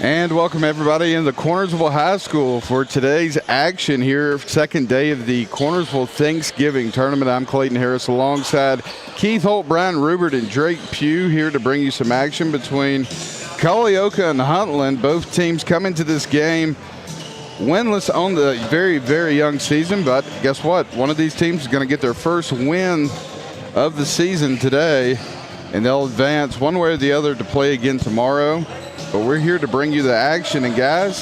And welcome everybody in the Cornersville High School for today's action here, second day of the Cornersville Thanksgiving Tournament. I'm Clayton Harris alongside Keith Holt, Brian Rubert, and Drake Pugh here to bring you some action between Culleoka and Huntland. Both teams come into this game winless on the very, very young season, but guess what? One of these teams is going to get their first win of the season today, and they'll advance one way or the other to play again tomorrow. But we're here to bring you the action. And guys,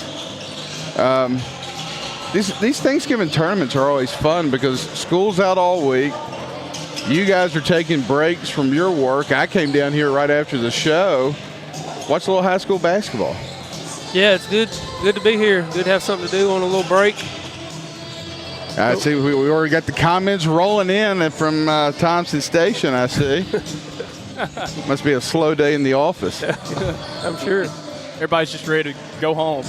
these Thanksgiving tournaments are always fun because school's out all week. You guys are taking breaks from your work. I came down here right after the show. Watch a little high school basketball. Yeah, it's good. Good to be here. Good to have something to do on a little break. I see we already got the comments rolling in from Thompson Station, I see. Must be a slow day in the office. I'm sure. Everybody's just ready to go home.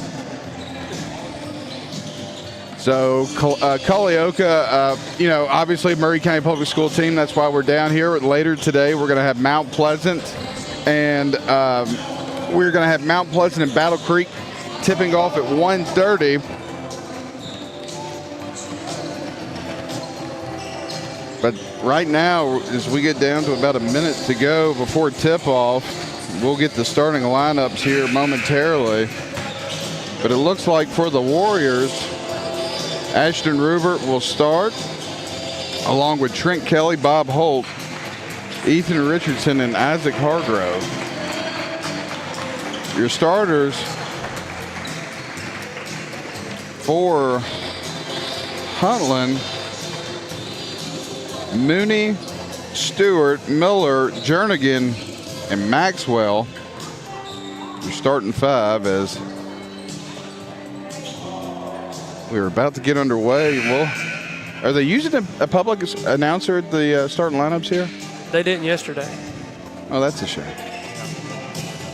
So Culleoka, obviously Murray County Public School team. That's why we're down here. Later today, we're going to have Mount Pleasant, and we're going to have Mount Pleasant and Battle Creek tipping off at 1:30. But right now, as we get down to about a minute to go before tip-off, we'll get the starting lineups here momentarily. But it looks like for the Warriors, Ashton Rubert will start, along with Trent Kelly, Bob Holt, Ethan Richardson, and Isaac Hargrove. Your starters for Huntland: Mooney, Stewart, Miller, Jernigan, and Maxwell. You're starting five as we're about to get underway. Well, are they using a public announcer at the starting lineups here? They didn't yesterday. Oh, that's a shame.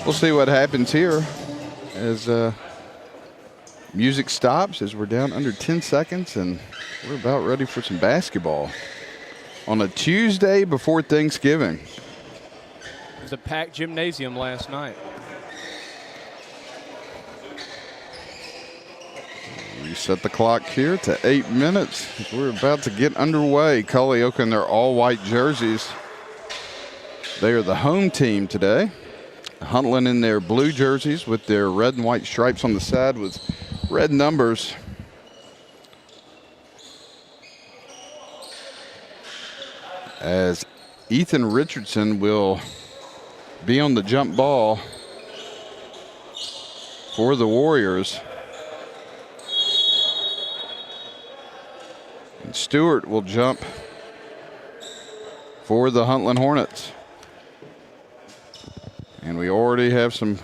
We'll see what happens here as music stops, as we're down under 10 seconds, and we're about ready for some basketball on a Tuesday before Thanksgiving. It was a packed gymnasium last night. Reset the clock here to 8 minutes. We're about to get underway. Culleoka in their all-white jerseys. They are the home team today. Huntland in their blue jerseys with their red and white stripes on the side with red numbers. As Ethan Richardson will be on the jump ball for the Warriors. And Stewart will jump for the Huntland Hornets. And we already have some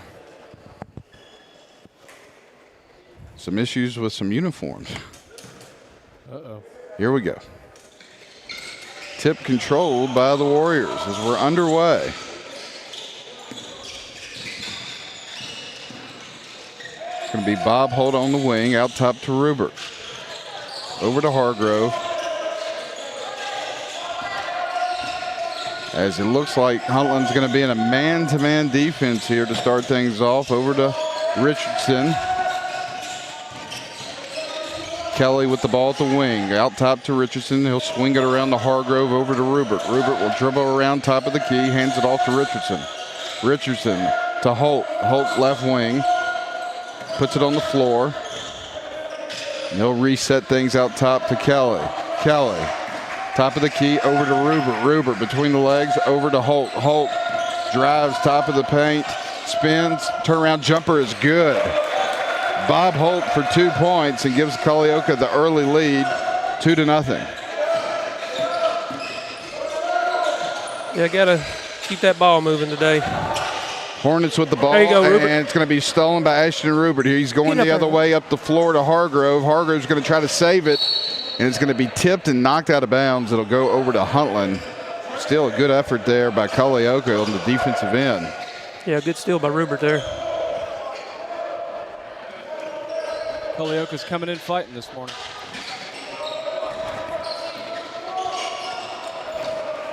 issues with some uniforms. Uh-oh. Here we go. Tip controlled by the Warriors as we're underway. It's going to be Bob Holt on the wing, out top to Rubert. Over to Hargrove. As it looks like Huntland's going to be in a man-to-man defense here to start things off. Over to Richardson. Kelly with the ball at the wing. Out top to Richardson. He'll swing it around to Hargrove, over to Rubert. Rubert will dribble around top of the key, hands it off to Richardson. Richardson to Holt. Holt left wing. Puts it on the floor. And he'll reset things out top to Kelly. Kelly, top of the key, over to Rubert. Rubert between the legs, over to Holt. Holt drives top of the paint, spins, turnaround jumper is good. Bob Holt for 2 points and gives Culleoka the early lead, 2-0. Yeah, gotta keep that ball moving today. Hornets with the ball, there you go, Rubert. And it's going to be stolen by Ashton Rubert here. He's going the other way up the floor to Hargrove. Hargrove's going to try to save it, and it's going to be tipped and knocked out of bounds. It'll go over to Huntland. Still a good effort there by Culleoka on the defensive end. Yeah, good steal by Rubert there. Culleoka's coming in fighting this morning.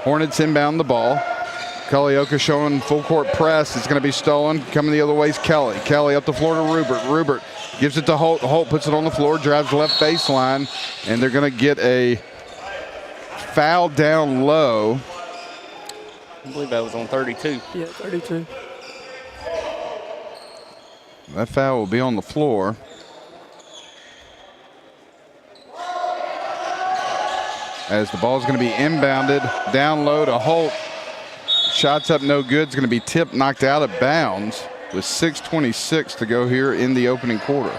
Hornets inbound the ball. Culleoka showing full court press. It's going to be stolen. Coming the other way is Kelly. Kelly up the floor to Rubert. Rubert gives it to Holt. Holt puts it on the floor, drives left baseline, and they're going to get a foul down low. I believe that was on 32. Yeah, 32. That foul will be on the floor. As the ball is going to be inbounded down low to Holt. Shots up no good. It's going to be tipped, knocked out of bounds with 6:26 to go here in the opening quarter.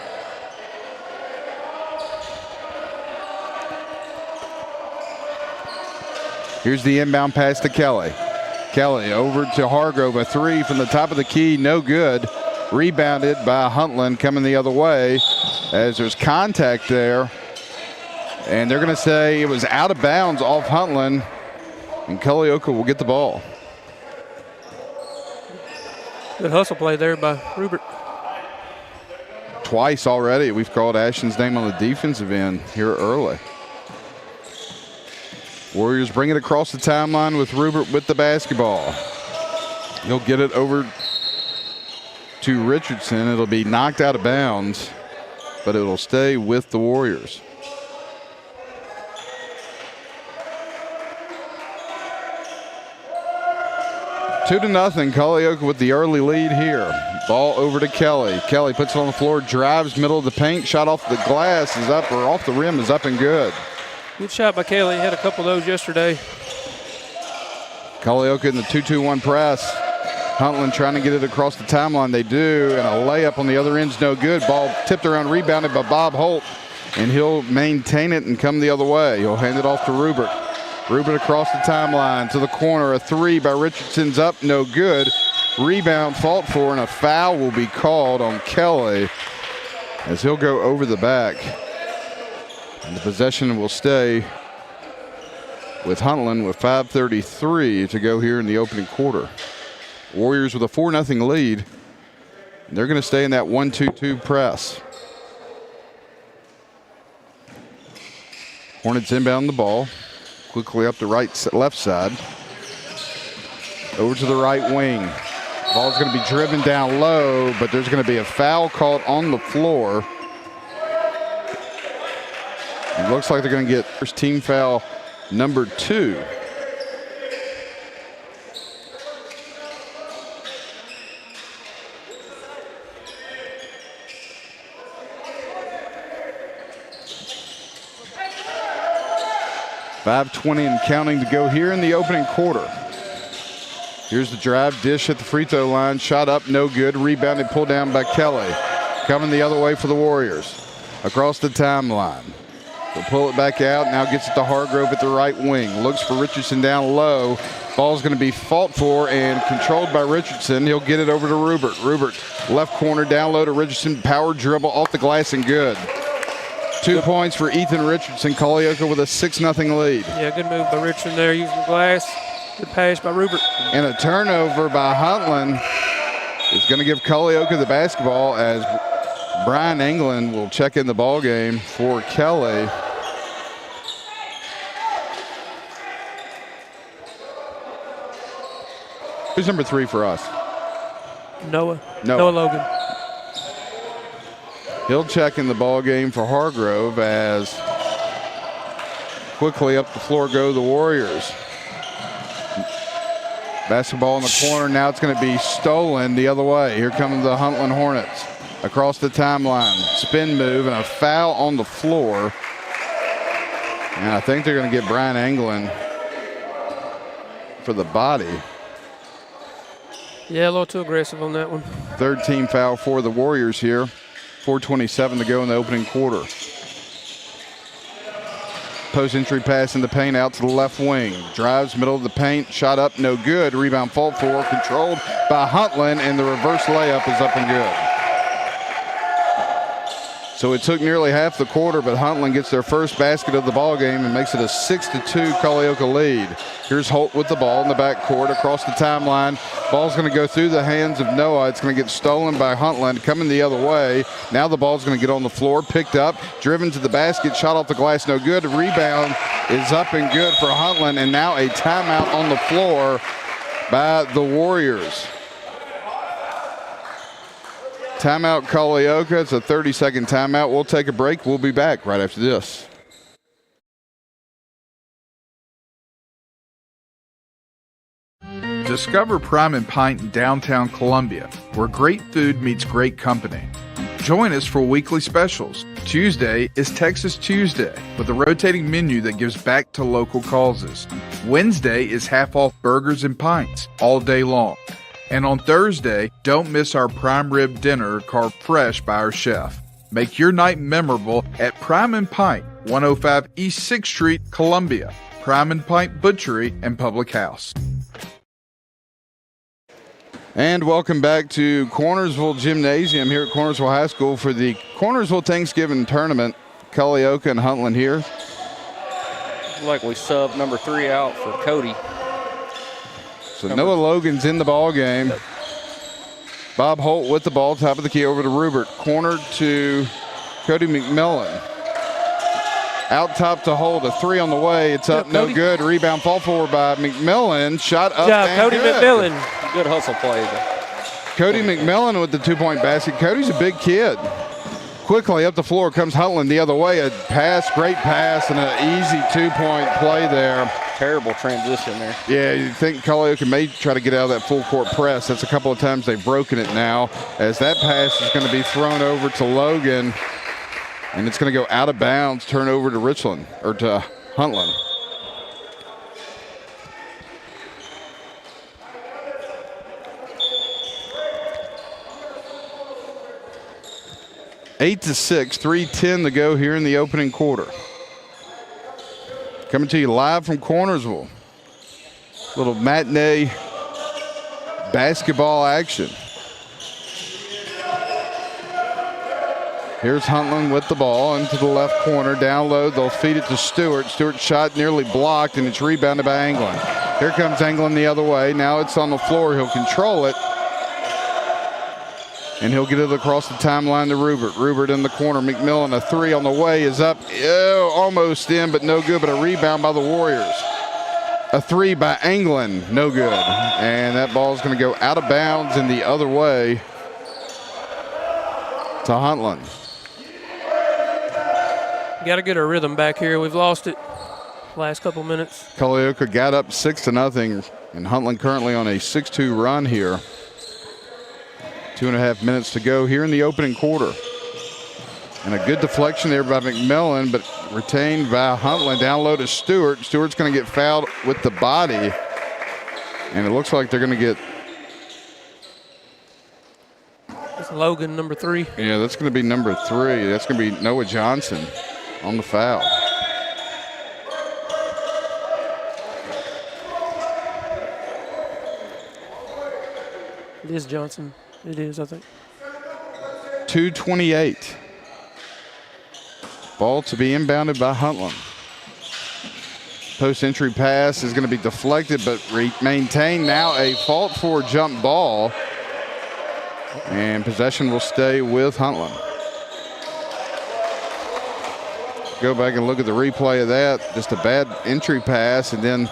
Here's the inbound pass to Kelly. Kelly over to Hargrove, a three from the top of the key, no good. Rebounded by Huntland, coming the other way as there's contact there. And they're going to say it was out of bounds off Huntland, and Culleoka will get the ball. Good hustle play there by Rubert. Twice already we've called Ashton's name on the defensive end here early. Warriors bring it across the timeline with Rubert with the basketball. He'll get it over to Richardson. It'll be knocked out of bounds, but it'll stay with the Warriors. Two to nothing, Culleoka with the early lead here. Ball over to Kelly. Kelly puts it on the floor, drives middle of the paint, shot off the glass is up, or off the rim is up and good. Good shot by Kelly. He had a couple of those yesterday. Culleoka in the 2-2-1 press. Huntland trying to get it across the timeline. They do, and a layup on the other end's no good. Ball tipped around, rebounded by Bob Holt, and he'll maintain it and come the other way. He'll hand it off to Rubert. Rubert across the timeline to the corner. A three by Richardson's up, no good. Rebound fought for, and a foul will be called on Kelly as he'll go over the back. And the possession will stay with Huntland with 5:33 to go here in the opening quarter. Warriors with a 4-0 lead. They're going to stay in that 1-2-2 press. Hornets inbound the ball. Quickly up the left side. Over to the right wing. Ball's going to be driven down low, but there's going to be a foul called on the floor. It looks like they're going to get first team foul number 2. .5:20 and counting to go here in the opening quarter. Here's the drive, dish at the free throw line, shot up, no good, rebounded, pulled down by Kelly. Coming the other way for the Warriors. Across the timeline. They'll pull it back out, now gets it to Hargrove at the right wing. Looks for Richardson down low. Ball's going to be fought for and controlled by Richardson. He'll get it over to Rubert. Rubert, left corner, down low to Richardson. Power dribble off the glass and good. 2 points for Ethan Richardson. Culleoka with a 6-0 lead. Yeah, good move by Richardson there, using the glass. Good pass by Rubert. And a turnover by Huntland is going to give Culleoka the basketball as Brian England will check in the ball game for Kelly. Who's number 3 for us? Noah Logan. He'll check in the ball game for Hargrove as quickly up the floor go the Warriors. Basketball in the corner. Now it's going to be stolen the other way. Here comes the Huntland Hornets. Across the timeline. Spin move and a foul on the floor. And I think they're going to get Brian England for the body. Yeah, a little too aggressive on that one. Third team foul for the Warriors here. 4:27 to go in the opening quarter. Post entry pass in the paint out to the left wing. Drives middle of the paint. Shot up, no good. Rebound fought for. Controlled by Huntland, and the reverse layup is up and good. So it took nearly half the quarter, but Huntland gets their first basket of the ball game and makes it a 6-2 Culleoka lead. Here's Holt with the ball in the backcourt across the timeline. Ball's going to go through the hands of Noah. It's going to get stolen by Huntland, coming the other way. Now the ball's going to get on the floor, picked up, driven to the basket, shot off the glass, no good. Rebound is up and good for Huntland, and now a timeout on the floor by the Warriors. Timeout Culleoka. It's a 30-second timeout. We'll take a break. We'll be back right after this. Discover Prime and Pint in downtown Columbia, where great food meets great company. Join us for weekly specials. Tuesday is Texas Tuesday with a rotating menu that gives back to local causes. Wednesday is half off burgers and pints all day long. And on Thursday, don't miss our prime rib dinner carved fresh by our chef. Make your night memorable at Prime and Pint, 105 East 6th Street, Columbia. Prime and Pint Butchery and Public House. And welcome back to Cornersville Gymnasium here at Cornersville High School for the Cornersville Thanksgiving Tournament. Culleoka and Huntland here. Like we subbed number 3 out for Cody. So Noah Logan's in the ball game. Bob Holt with the ball, top of the key over to Rupert. Corner to Cody McMillan. Out top to Holt, a 3 on the way. It's up, no good. Rebound, fall forward by McMillan. Shot up and Cody good. McMillan. Good hustle play. Cody McMillan with the 2-point basket. Cody's a big kid. Quickly up the floor comes Huntland the other way. A pass, great pass, and an easy 2-point play there. Terrible transition there. Yeah, you think Culleoka may try to get out of that full court press. That's a couple of times they've broken it now, as that pass is going to be thrown over to Logan, and it's going to go out of bounds, turn over to Richland, or to Huntland. Eight to 6, 3:10 to go here in the opening quarter. Coming to you live from Cornersville. Little matinee basketball action. Here's Huntland with the ball into the left corner. Down low, they'll feed it to Stewart. Stewart's shot nearly blocked, and it's rebounded by Anglin. Here comes Anglin the other way. Now it's on the floor. He'll control it. And he'll get it across the timeline to Rupert. Rupert in the corner. McMillan, a 3 on the way, is up. Almost in, but no good. But a rebound by the Warriors. A 3 by Anglin, no good. And that ball is going to go out of bounds and the other way to Huntland. Got to get our rhythm back here. We've lost it last couple minutes. Culleoka got up 6-0, and Huntland currently on a 6-2 run here. 2.5 minutes to go here in the opening quarter. And a good deflection there by McMillan, but retained by Huntland. Down low to Stewart. Stewart's going to get fouled with the body. And it looks like they're going to get... It's Logan, number 3. Yeah, that's going to be number 3. That's going to be Noah Johnson on the foul. It is Johnson. It is, I think. 2:28. Ball to be inbounded by Huntland. Post-entry pass is going to be deflected, but maintained. Now a fault for jump ball. And possession will stay with Huntland. Go back and look at the replay of that. Just a bad entry pass, and then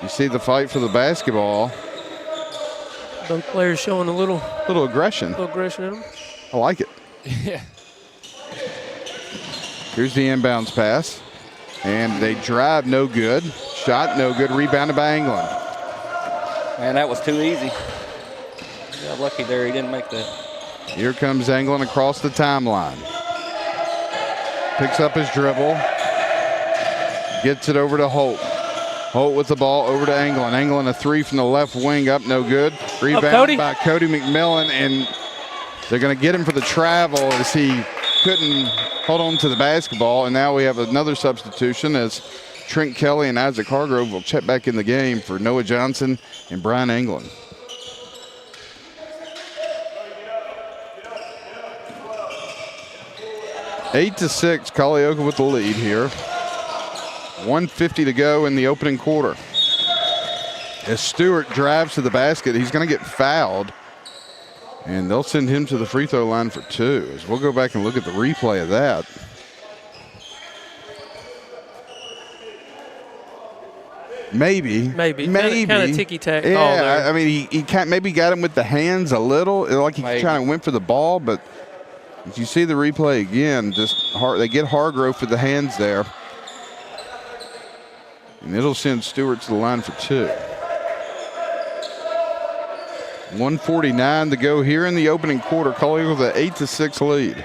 you see the fight for the basketball. Both players showing a little aggression. Little aggression in them. I like it. Yeah. Here's the inbounds pass. And they drive, no good. Shot, no good. Rebounded by Anglin. Man, that was too easy. Got lucky there, he didn't make that. Here comes Anglin across the timeline. Picks up his dribble. Gets it over to Holt. Holt with the ball over to Anglin. Anglin, a 3 from the left wing, up, no good. Rebound by Cody McMillan, and they're going to get him for the travel as he couldn't hold on to the basketball. And now we have another substitution as Trent Kelly and Isaac Hargrove will check back in the game for Noah Johnson and Brian Anglin. Eight to 6, Culleoka with the lead here. 1:50 to go in the opening quarter. As Stewart drives to the basket, he's going to get fouled, and they'll send him to the free throw line for 2. As we'll go back and look at the replay of that. Maybe. Kind of ticky-tack call Yeah, there. I mean, he maybe got him with the hands a little, like he Maybe. kind of went for the ball, but if you see the replay again, they get Hargrove for the hands there. And it'll send Stewart to the line for 2. 1:49 to go here in the opening quarter. Culleoka with an 8-6 lead.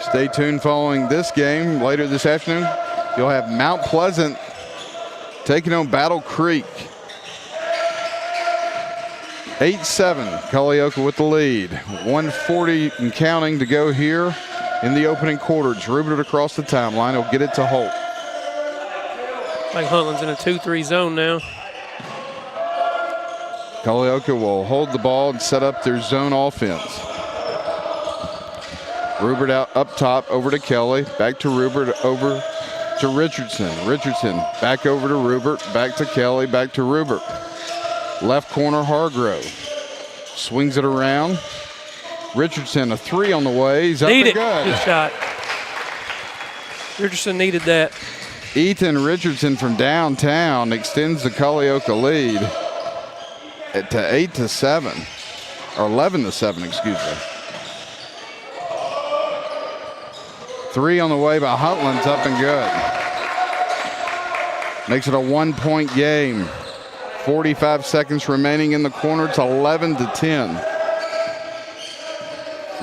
Stay tuned following this game. Later this afternoon, you'll have Mount Pleasant taking on Battle Creek. 8-7, Culleoka with the lead. 1:40 and counting to go here in the opening quarter. Drubert across the timeline. He'll get it to Holt. Like Huntland's in a 2-3 zone now. Culleoka will hold the ball and set up their zone offense. Rubert out up top, over to Kelly, back to Rubert, over to Richardson. Richardson back over to Rubert, back to Kelly, back to Rubert. Left corner Hargrove. Swings it around. Richardson, a 3 on the way. He's up and good. Good shot. Richardson needed that. Ethan Richardson from downtown extends the Culleoka lead to 8-7, or 11-7, excuse me. 3 on the way by Huntland's up and good. Makes it a 1-point game. 45 seconds remaining in the corner. It's 11-10.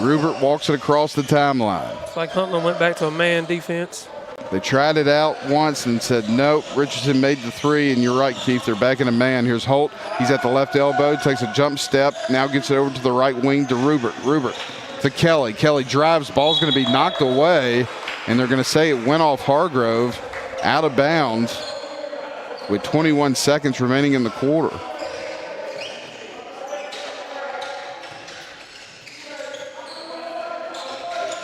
Rubert walks it across the timeline. It's like Huntland went back to a man defense. They tried it out once and said nope. Richardson made the 3, and you're right, Keith. They're back in a man. Here's Holt. He's at the left elbow, takes a jump step, now gets it over to the right wing to Rubert. Rubert to Kelly. Kelly drives. Ball's going to be knocked away, and they're going to say it went off Hargrove, out of bounds, with 21 seconds remaining in the quarter.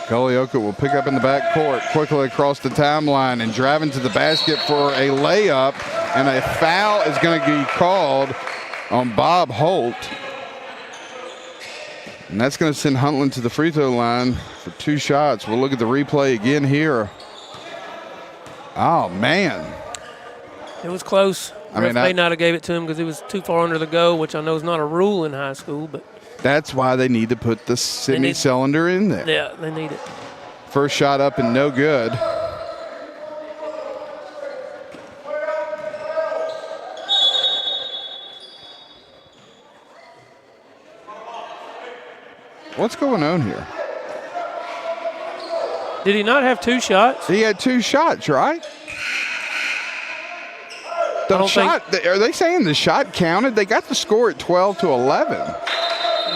Culleoka will pick up in the back court, quickly across the timeline and driving to the basket for a layup, and a foul is going to be called on Bob Holt. And that's going to send Huntland to the free throw line for 2 shots. We'll look at the replay again here. Oh, man. It was close. I mean, may not have gave it to him because it was too far under the goal, which I know is not a rule in high school, but that's why they need to put the semi-cylinder in there. yeah, they need it. First shot up and no good. What's going on here? Did he not have 2 shots? He had 2 shots, right? The shot, are they saying the shot counted? They got the score at 12-11.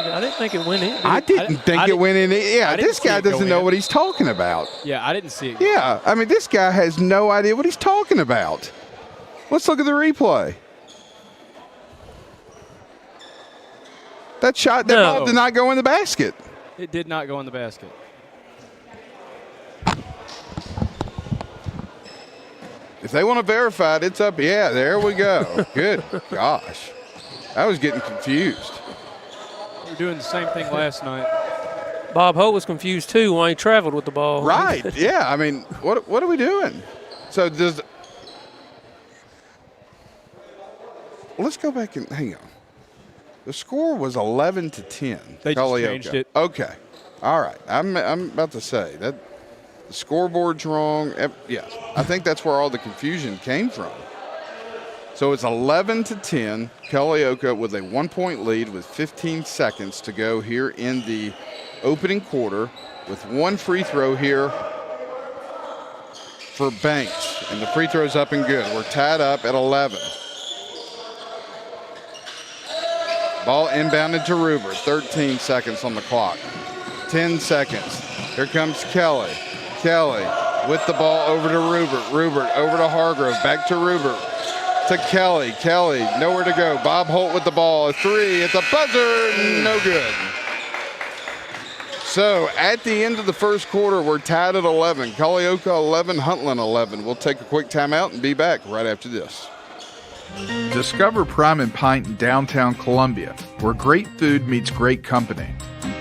I didn't think it went in. I didn't think it went in. Yeah, this guy doesn't know what he's talking about. Yeah, I didn't see it. Yeah, I mean, this guy has no idea what he's talking about. Let's look at the replay. That shot, that ball did not go in the basket. It did not go in the basket. If they want to verify it, it's up. Yeah, there we go. Good gosh. I was getting confused. We were doing the same thing last night. Bob Holt was confused, too, when he traveled with the ball. Right, yeah. I mean, what are we doing? So let's go back and hang on. The score was 11-10. They just changed it. Okay. All right. I'm about to say that the scoreboard's wrong. Yeah, I think that's where all the confusion came from. So it's 11-10. Culleoka with a 1-point lead with 15 seconds to go here in the opening quarter, with 1 free throw here for Banks, and the free throw's up and good. We're tied up at 11. Ball inbounded to Rubert. 13 seconds on the clock. 10 seconds. Here comes Kelly. Kelly with the ball over to Rubert. Rubert over to Hargrove. Back to Rubert. To Kelly. Kelly nowhere to go. Bob Holt with the ball. A 3 at the buzzer. No good. So at the end of the first quarter, we're tied at 11. Culleoka 11, Huntland 11. We'll take a quick timeout and be back right after this. Discover Prime and Pint in downtown Columbia, where great food meets great company.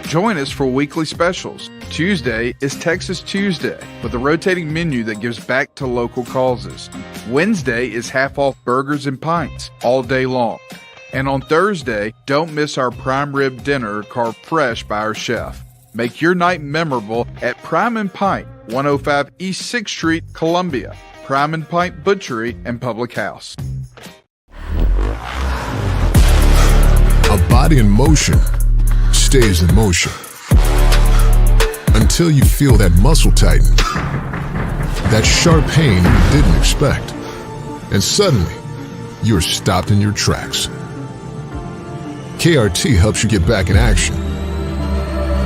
Join us for weekly specials. Tuesday is Texas Tuesday with a rotating menu that gives back to local causes. Wednesday is half-off burgers and pints all day long. And on Thursday, don't miss our prime rib dinner carved fresh by our chef. Make your night memorable at Prime and Pint, 105 East 6th Street, Columbia. Prime and Pint Butchery and Public House. A body in motion stays in motion until you feel that muscle tighten, that sharp pain you didn't expect, and suddenly you're stopped in your tracks. KRT helps you get back in action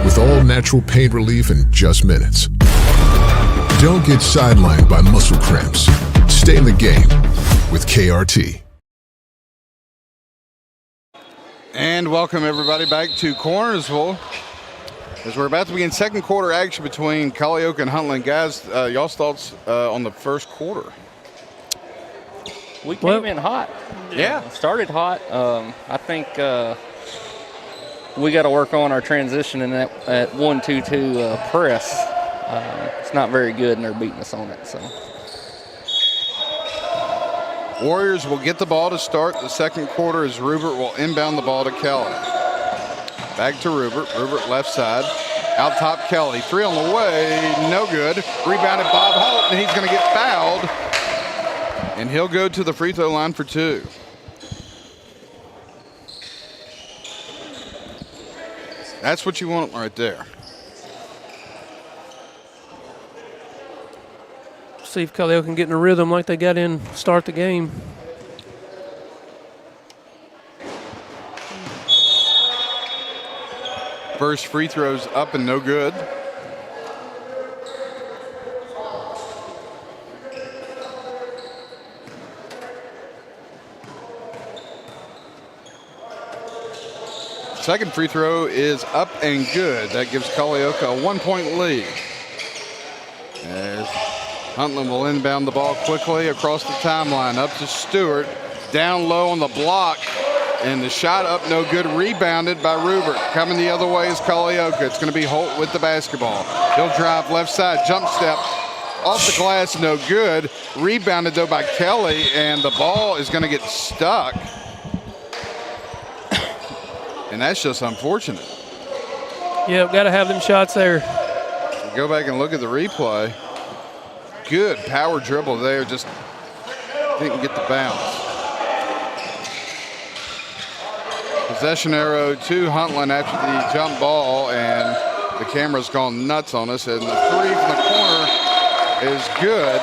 with all natural pain relief in just minutes. Don't get sidelined by muscle cramps. Stay in the game with KRT. And welcome everybody back to Cornersville as we're about to begin second quarter action between Culleoka and Huntland. Guys, y'all's thoughts on the first quarter? We came in hot. Yeah. Started hot. I think we got to work on our transition in that at 1-2-2 press. It's not very good, and they're beating us on it. So Warriors will get the ball to start the second quarter as Rubert will inbound the ball to Kelly. Back to Rubert. Rubert left side. Out top Kelly. Three on the way. No good. Rebounded Bob Holt, and he's going to get fouled. And he'll go to the free throw line for two. That's what you want right there. See if Culleoka can get in a rhythm like they got in to start the game. First free throw's up and no good. Second free throw is up and good. That gives Culleoka a 1-point lead. As Huntland will inbound the ball quickly across the timeline. Up to Stewart. Down low on the block. And the shot up no good. Rebounded by Rubert. Coming the other way is Culleoka. It's going to be Holt with the basketball. He'll drive left side. Jump step. Off the glass, no good. Rebounded though by Kelly. And the ball is going to get stuck. And that's just unfortunate. Yeah, got to have them shots there. Go back and look at the replay. Good power dribble there, just didn't get the bounce. Possession arrow to Huntland after the jump ball, and the camera's gone nuts on us, and the three from the corner is good.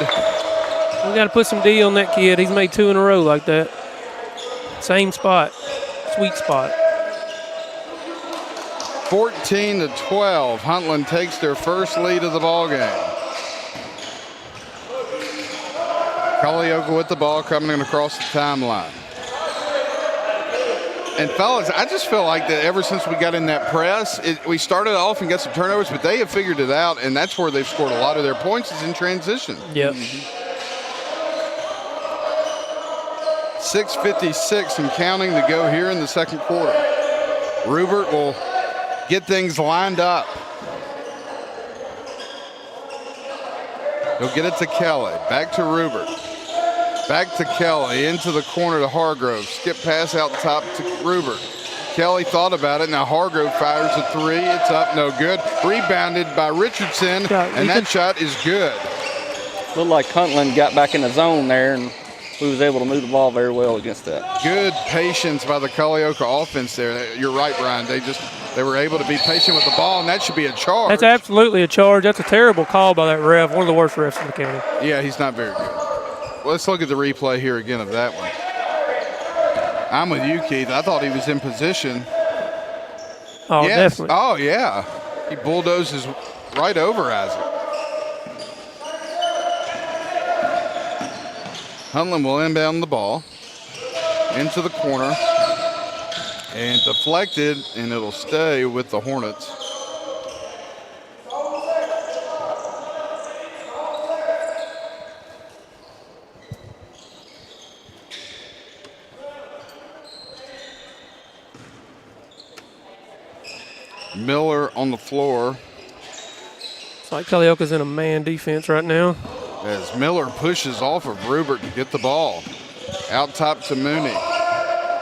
We got to put some D on that kid. He's made two in a row like that. Same spot, sweet spot. 14-12. Huntland takes their first lead of the ball game. Culleoka with the ball coming across the timeline. And fellas, I just feel like that ever since we got in that press, we started off and got some turnovers, but they have figured it out, and that's where they've scored a lot of their points is in transition. Yep. 6:56 and counting to go here in the second quarter. Rubert will get things lined up. He'll get it to Kelly. Back to Rubert. Back to Kelly. Into the corner to Hargrove. Skip pass out top to Rubert. Kelly thought about it. Now Hargrove fires a three. It's up, no good. Rebounded by Richardson, and that shot is good. Looked like Huntland got back in the zone there, and we was able to move the ball very well against that. Good patience by the Culleoka offense there. You're right, Brian. They were able to be patient with the ball, and that should be a charge. That's absolutely a charge. That's a terrible call by that ref. One of the worst refs in the county. Yeah, he's not very good. Well, let's look at the replay here again of that one. I'm with you, Keith. I thought he was in position. Oh, yes. definitely. Oh, yeah. He bulldozes right over Isaac. Huntland will inbound the ball into the corner and deflected, and it'll stay with the Hornets. Miller on the floor It's like Culleoka's in a man defense right now. as Miller pushes off of Rubert to get the ball. Out top to Mooney.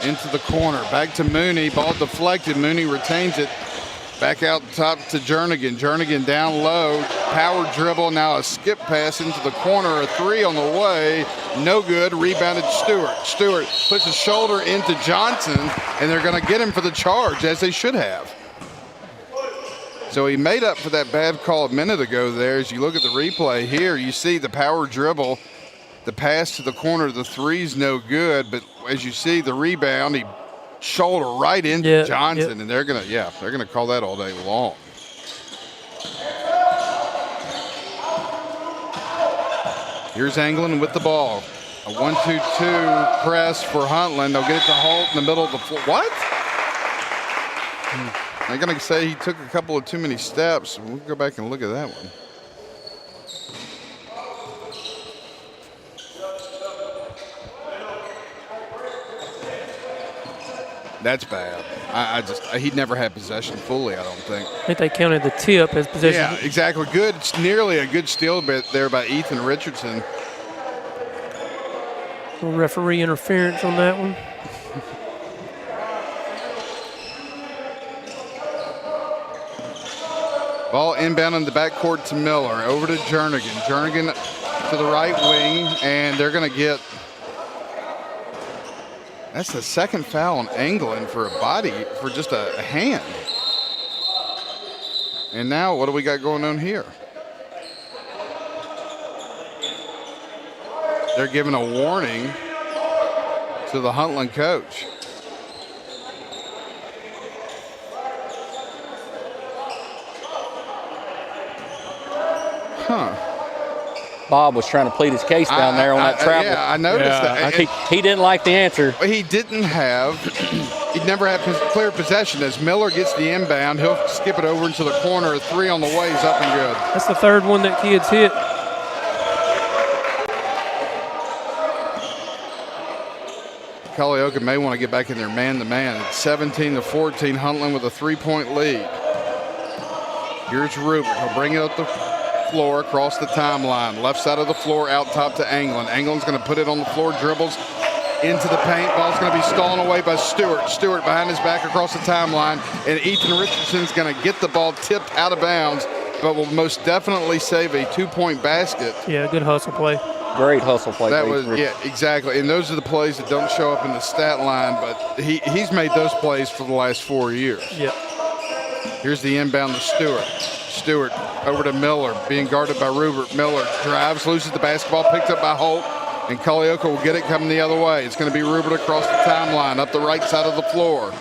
Into the corner. Back to Mooney. Ball deflected. Mooney retains it. Back out top to Jernigan. Jernigan down low. Power dribble. Now a skip pass into the corner. A three on the way. No good. Rebounded Stewart. Stewart puts his shoulder into Johnson, and they're going to get him for the charge, as they should have. So he made up for that bad call a minute ago there. As you look at the replay here, you see the power dribble. The pass to the corner, the three's no good, but as you see the rebound, he shoulder right into Johnson, and they're gonna call that all day long. Here's Anglin with the ball. A 1-2-2 press for Huntland. They'll get it to Holt in the middle of the floor. What? They're gonna say he took a couple of too many steps. We'll go back and look at that one. That's bad. He'd never had possession fully, I don't think. I think they counted the tip as possession. Yeah, exactly. Good. It's nearly a good steal there by Ethan Richardson. Little referee interference on that one. Ball inbound in the backcourt to Miller. Over to Jernigan. Jernigan to the right wing, and they're going to get. That's the second foul on Anglin for a body, for just a hand. And now what do we got going on here? They're giving a warning to the Huntland coach. Huh. Bob was trying to plead his case down there on that travel. Yeah, I noticed that. He didn't like the answer. He didn't have, he'd never had clear possession. As Miller gets the inbound, he'll skip it over into the corner. A three on the way is up and good. That's the third one that kid's hit. Culleoka may want to get back in there man-to-man. It's 17-14, Huntland with a 3-point lead. Here's Rubin. He'll bring it up the floor across the timeline. Left side of the floor, out top to Anglin. Anglin's going to put it on the floor, dribbles into the paint. Ball's going to be stolen away by Stewart. Stewart behind his back across the timeline, and Ethan Richardson's going to get the ball tipped out of bounds, but will most definitely save a 2-point basket. Yeah, good hustle play. Great hustle play. That was, yeah, exactly. And those are the plays that don't show up in the stat line, but he's made those plays for the last 4 years. Yep. Here's the inbound to Stewart. Stewart over to Miller, being guarded by Rubert. Miller drives, loses the basketball, picked up by Holt, and Culleoka will get it coming the other way. It's going to be Rubert across the timeline, up the right side of the floor.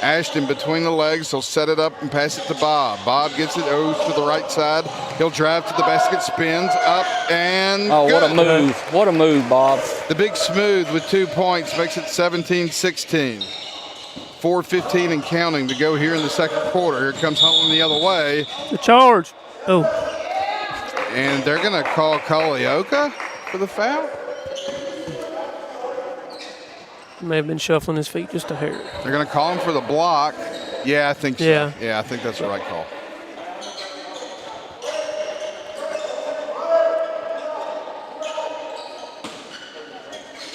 Ashton between the legs, he'll set it up and pass it to Bob. Bob gets it, goes to the right side. He'll drive to the basket, spins up, and good. What a move. What a move, Bob. The big smooth with 2 points makes it 17-16. 4:15 and counting to go here in the second quarter. Here comes Huntland the other way. The charge. Oh. And they're going to call Culleoka for the foul. He may have been shuffling his feet just a hair. They're going to call him for the block. Yeah, I think so. Yeah. Yeah, I think that's the right call.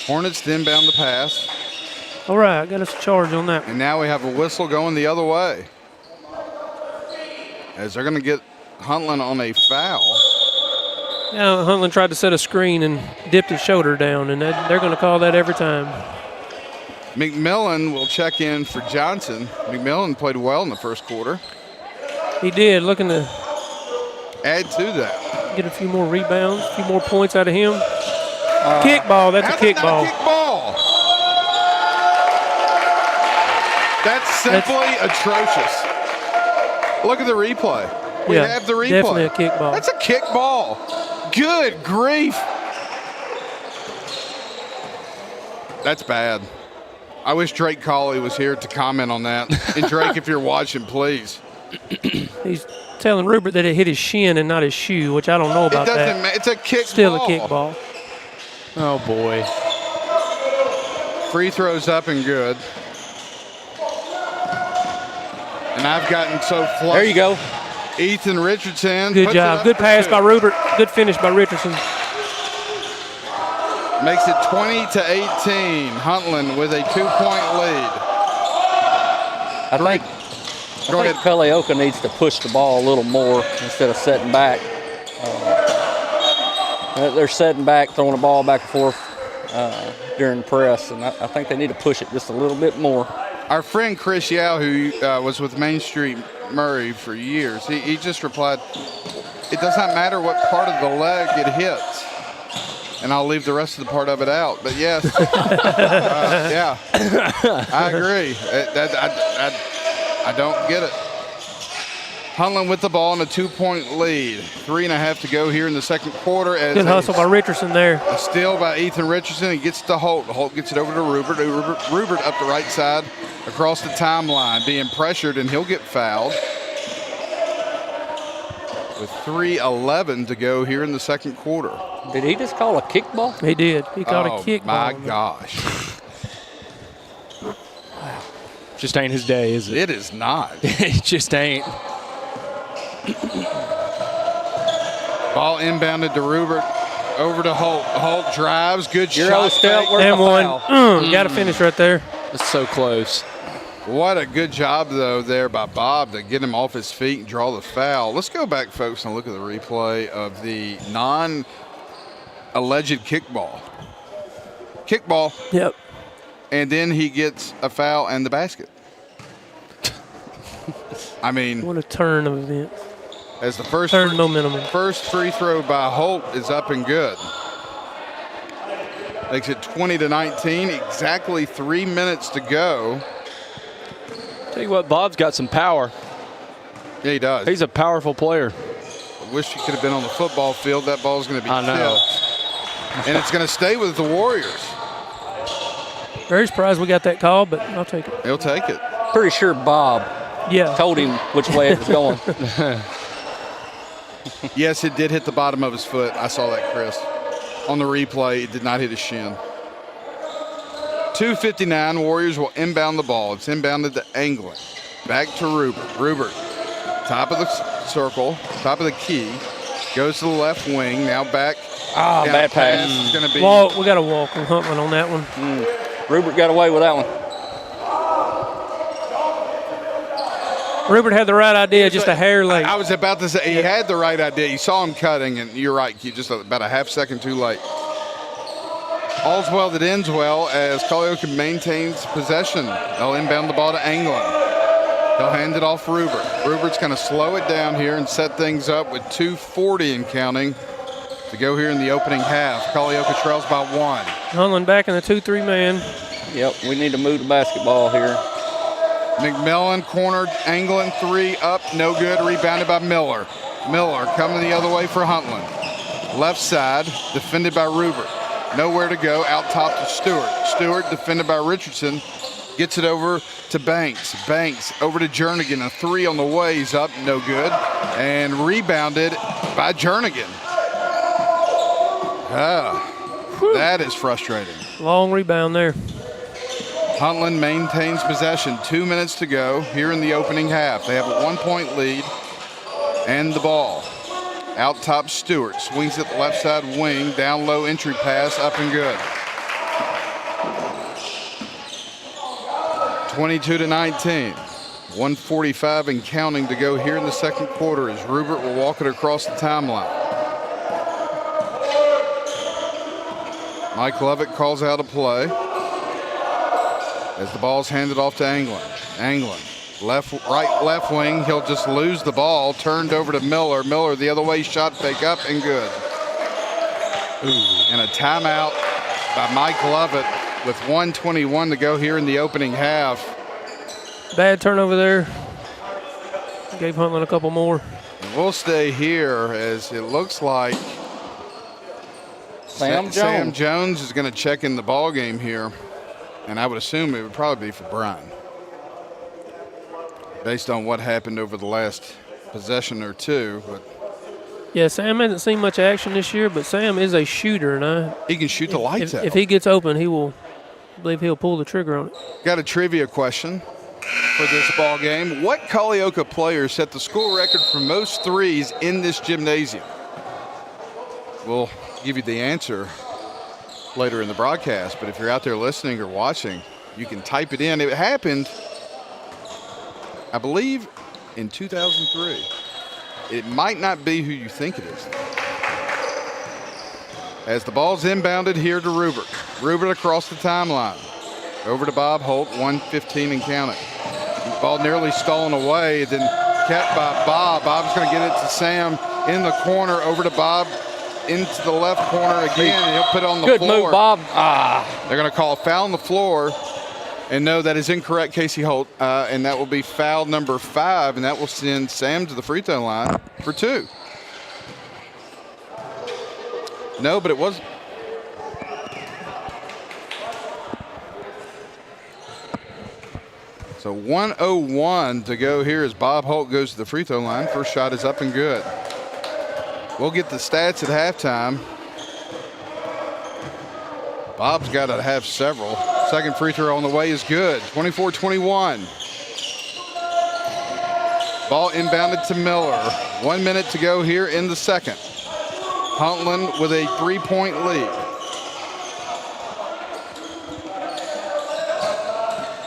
Hornets to inbound the pass. All right, got us a charge on that. And now we have a whistle going the other way, as they're going to get Huntland on a foul. Yeah, Huntland tried to set a screen and dipped his shoulder down, and they're going to call that every time. McMillan will check in for Johnson. McMillan played well in the first quarter. He did, looking to add to that. Get a few more rebounds, a few more points out of him. Kickball, that's a kickball. That's simply atrocious. Look at the replay. We have the replay. Definitely a kickball. That's a kickball. Good grief. That's bad. I wish Drake Colley was here to comment on that. And Drake, if you're watching, please. He's telling Rupert that it hit his shin and not his shoe, which I don't know about that. It doesn't matter. It's a kickball. Still a kickball. Oh, boy. Free throws up and good. And And I've gotten so flushed. There you go. Ethan Richardson. Good puts it job. up Good for pass 2. by Rupert. Good finish by Richardson. Makes it 20-18. Huntland with a 2-point lead. I think Culleoka needs to push the ball a little more instead of setting back. They're setting back, throwing the ball back and forth during press, and I think they need to push it just a little bit more. Our friend Chris Yao, who was with Main Street Murray for years, he just replied, it does not matter what part of the leg it hits. And I'll leave the rest of the part of it out. But yes, yeah, I agree. I don't get it. Huntland with the ball in a 2-point lead. 3.5 to go here in the second quarter. As Good hustle by Richardson there. A steal by Ethan Richardson. He gets to Holt. Holt gets it over to Rupert. Rupert up the right side across the timeline, being pressured, and he'll get fouled. With 3:11 to go here in the second quarter. Did he just call a kickball? He did. He caught a kickball. My gosh. Just ain't his day, is it? It is not. It just ain't. Ball inbounded to Rupert. Over to Holt. Holt drives. Good shot. Step, and one. Got to finish right there. It's so close. What a good job, though, there by Bob to get him off his feet and draw the foul. Let's go back, folks, and look at the replay of the non-alleged kickball. Kickball. Yep. And then he gets a foul and the basket. I mean, What a turn of events. as the first Turn momentum. first free throw by Holt is up and good. Makes it 20-19. Exactly 3 minutes to go. Tell you what, Bob's got some power. Yeah, he does. He's a powerful player. I wish he could have been on the football field. That ball's going to be I know. tipped. And it's going to stay with the Warriors. Very surprised we got that call, but I'll take it. He'll take it. Pretty sure Bob Yeah. told him which way it was going. Yes, it did hit the bottom of his foot. I saw that, Chris. On the replay, it did not hit his shin. 2:59, Warriors will inbound the ball. It's inbounded to England. Back to Rupert. Rupert, top of the circle, top of the key. Goes to the left wing, now back. Bad pass. It's going to be We got to walk on Huntland on that one. Rupert got away with that one. Rupert had the right idea, just a hair late. I was about to say, he had the right idea. You saw him cutting, and you're right, just about a half second too late. All's well that ends well as Culleoka maintains possession. They'll inbound the ball to England. They'll hand it off Rupert. Rupert's going to slow it down here and set things up with 2:40 and counting to go here in the opening half. Culleoka trails by 1. Huntland back in the 2-3 man. Yep, we need to move the basketball here. McMillan cornered England 3 up, no good. Rebounded by Miller. Miller coming the other way for Huntland. Left side, defended by Rupert. Nowhere to go, out top to Stewart. Stewart defended by Richardson. Gets it over to Banks. Banks over to Jernigan. A 3 on the way. He's up, no good. And rebounded by Jernigan. That is frustrating. Long rebound there. Huntland maintains possession. 2 minutes to go here in the opening half. They have a 1-point lead and the ball. Out top Stewart. Swings it left side wing. Down low entry pass. Up and good. 22-19. 1:45 and counting to go here in the second quarter as Rupert will walk it across the timeline. Mike Lovett calls out a play as the ball's handed off to England. England, left wing. He'll just lose the ball. Turned over to Miller. Miller the other way. Shot fake up and good. And a timeout by Mike Lovett with 1:21 to go here in the opening half. Bad turnover there. Gave Huntland a couple more. And we'll stay here as it looks like Sam Jones is going to check in the ball game here. And I would assume it would probably be for Brian, based on what happened over the last possession or two. But Yeah, Sam hasn't seen much action this year, but Sam is a shooter, and he can shoot the lights out. If he gets open, I believe he'll pull the trigger on it. Got a trivia question. for this ball game. What Culleoka player set the school record for most threes in this gymnasium? We'll give you the answer later in the broadcast, but if you're out there listening or watching, you can type it in. It happened, I believe, in 2003. It might not be who you think it is. As the ball's inbounded here to Rubert. Rubert across the timeline. Over to Bob Holt, 1:15 and counting. Ball nearly stolen away, then kept by Bob. Bob's going to get it to Sam in the corner, over to Bob, into the left corner again, and he'll put it on the floor. Good move, Bob. They're going to call a foul on the floor. And no, that is incorrect, Casey Holt. And that will be foul number 5, and that will send Sam to the free throw line for 2. No, but it was. So 1:01 to go here as Bob Holt goes to the free throw line. First shot is up and good. We'll get the stats at halftime. Bob's got to have several. Second free throw on the way is good. 24-21. Ball inbounded to Miller. 1 minute to go here in the second. Huntland with a 3-point lead.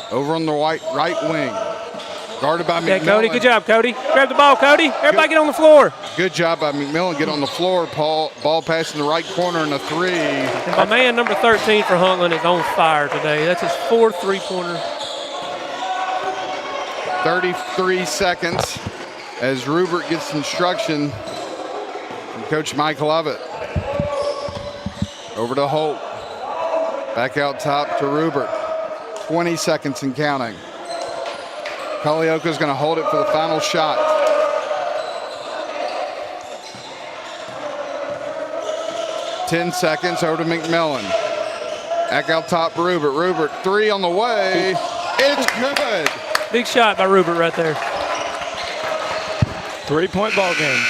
Over on the right wing. Guarded by McMillan. Cody. Good job, Cody. Grab the ball, Cody. Everybody get on the floor. Good job by McMillan. Get on the floor. Ball pass in the right corner and a 3. And my man, number 13 for Huntland, is on fire today. That's his 4th three-pointer. 33 seconds as Rubert gets instruction from Coach Mike Lovett. Over to Holt. Back out top to Rubert. 20 seconds and counting. Culleoka is going to hold it for the final shot. Ten seconds over to McMillan. Back out top, Rubert. Rubert, 3 on the way. It's good. Big shot by Rubert right there. 3-point ball game.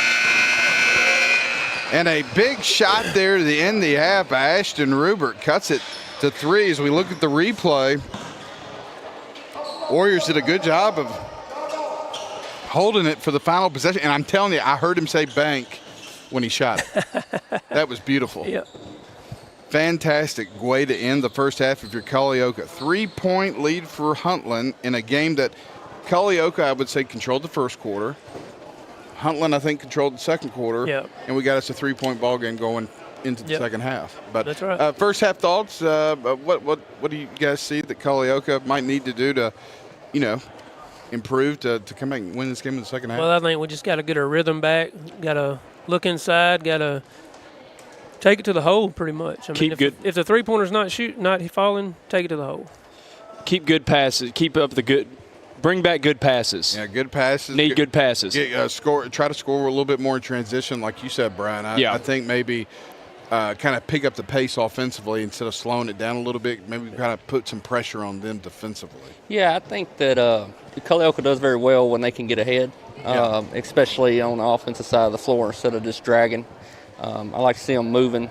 And a big shot there to the end of the half by Ashton Rubert. Cuts it to 3 as we look at the replay. Warriors did a good job of holding it for the final possession. And I'm telling you, I heard him say bank when he shot it. That was beautiful. Yep. Fantastic way to end the first half of your Culleoka. 3-point lead for Huntland in a game that Culleoka, I would say, controlled the first quarter. Huntland, I think, controlled the second quarter. Yep. And we got us a 3-point ball game going into the second half. But that's right. First half thoughts, what do you guys see that Culleoka might need to do to, improve to come back and win this game in the second half? Well, I think we just got to get our rhythm back. Got to look inside. Got to take it to the hole, pretty much. I mean, if the three-pointer's not falling, take it to the hole. Keep good passes. Keep up the good. Bring back good passes. Yeah, good passes. Need good passes. Try to score a little bit more in transition, like you said, Brian. I think maybe kind of pick up the pace offensively instead of slowing it down a little bit. Maybe kind of put some pressure on them defensively. Yeah, I think that Culleoka does very well when they can get ahead, especially on the offensive side of the floor instead of just dragging. I like to see them moving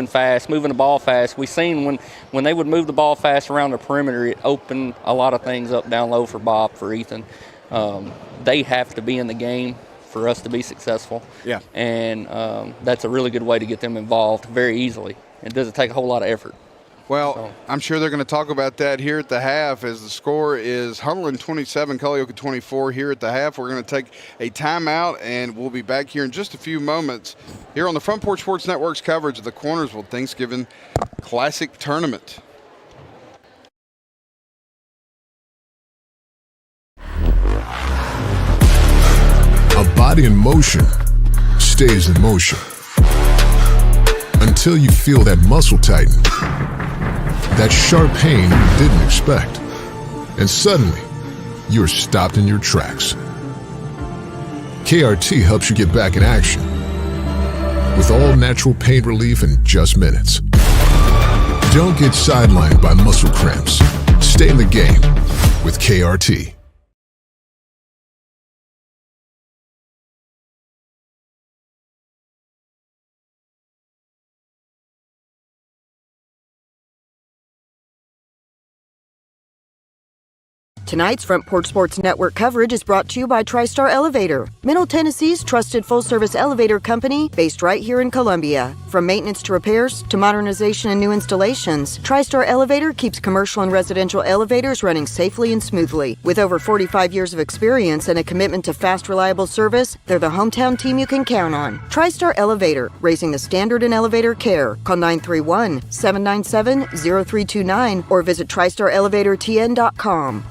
fast, moving the ball fast. We've seen when they would move the ball fast around the perimeter, it opened a lot of things up down low for Bob, for Ethan. They have to be in the game for us to be successful. Yeah. And that's a really good way to get them involved very easily. It doesn't take a whole lot of effort. Well, I'm sure they're going to talk about that here at the half as the score is Huntland 27, Culleoka 24 here at the half. We're going to take a timeout, and we'll be back here in just a few moments here on the Front Porch Sports Network's coverage of the Cornersville Thanksgiving Classic Tournament. A body in motion stays in motion until you feel that muscle tighten, that sharp pain you didn't expect, and suddenly you're stopped in your tracks. KRT helps you get back in action with all natural pain relief in just minutes. Don't get sidelined by muscle cramps. Stay in the game with KRT. Tonight's Front Porch Sports Network coverage is brought to you by TriStar Elevator, Middle Tennessee's trusted full-service elevator company based right here in Columbia. From maintenance to repairs to modernization and new installations, TriStar Elevator keeps commercial and residential elevators running safely and smoothly. With over 45 years of experience and a commitment to fast, reliable service, they're the hometown team you can count on. TriStar Elevator, raising the standard in elevator care. Call 931-797-0329 or visit TriStarElevatorTN.com.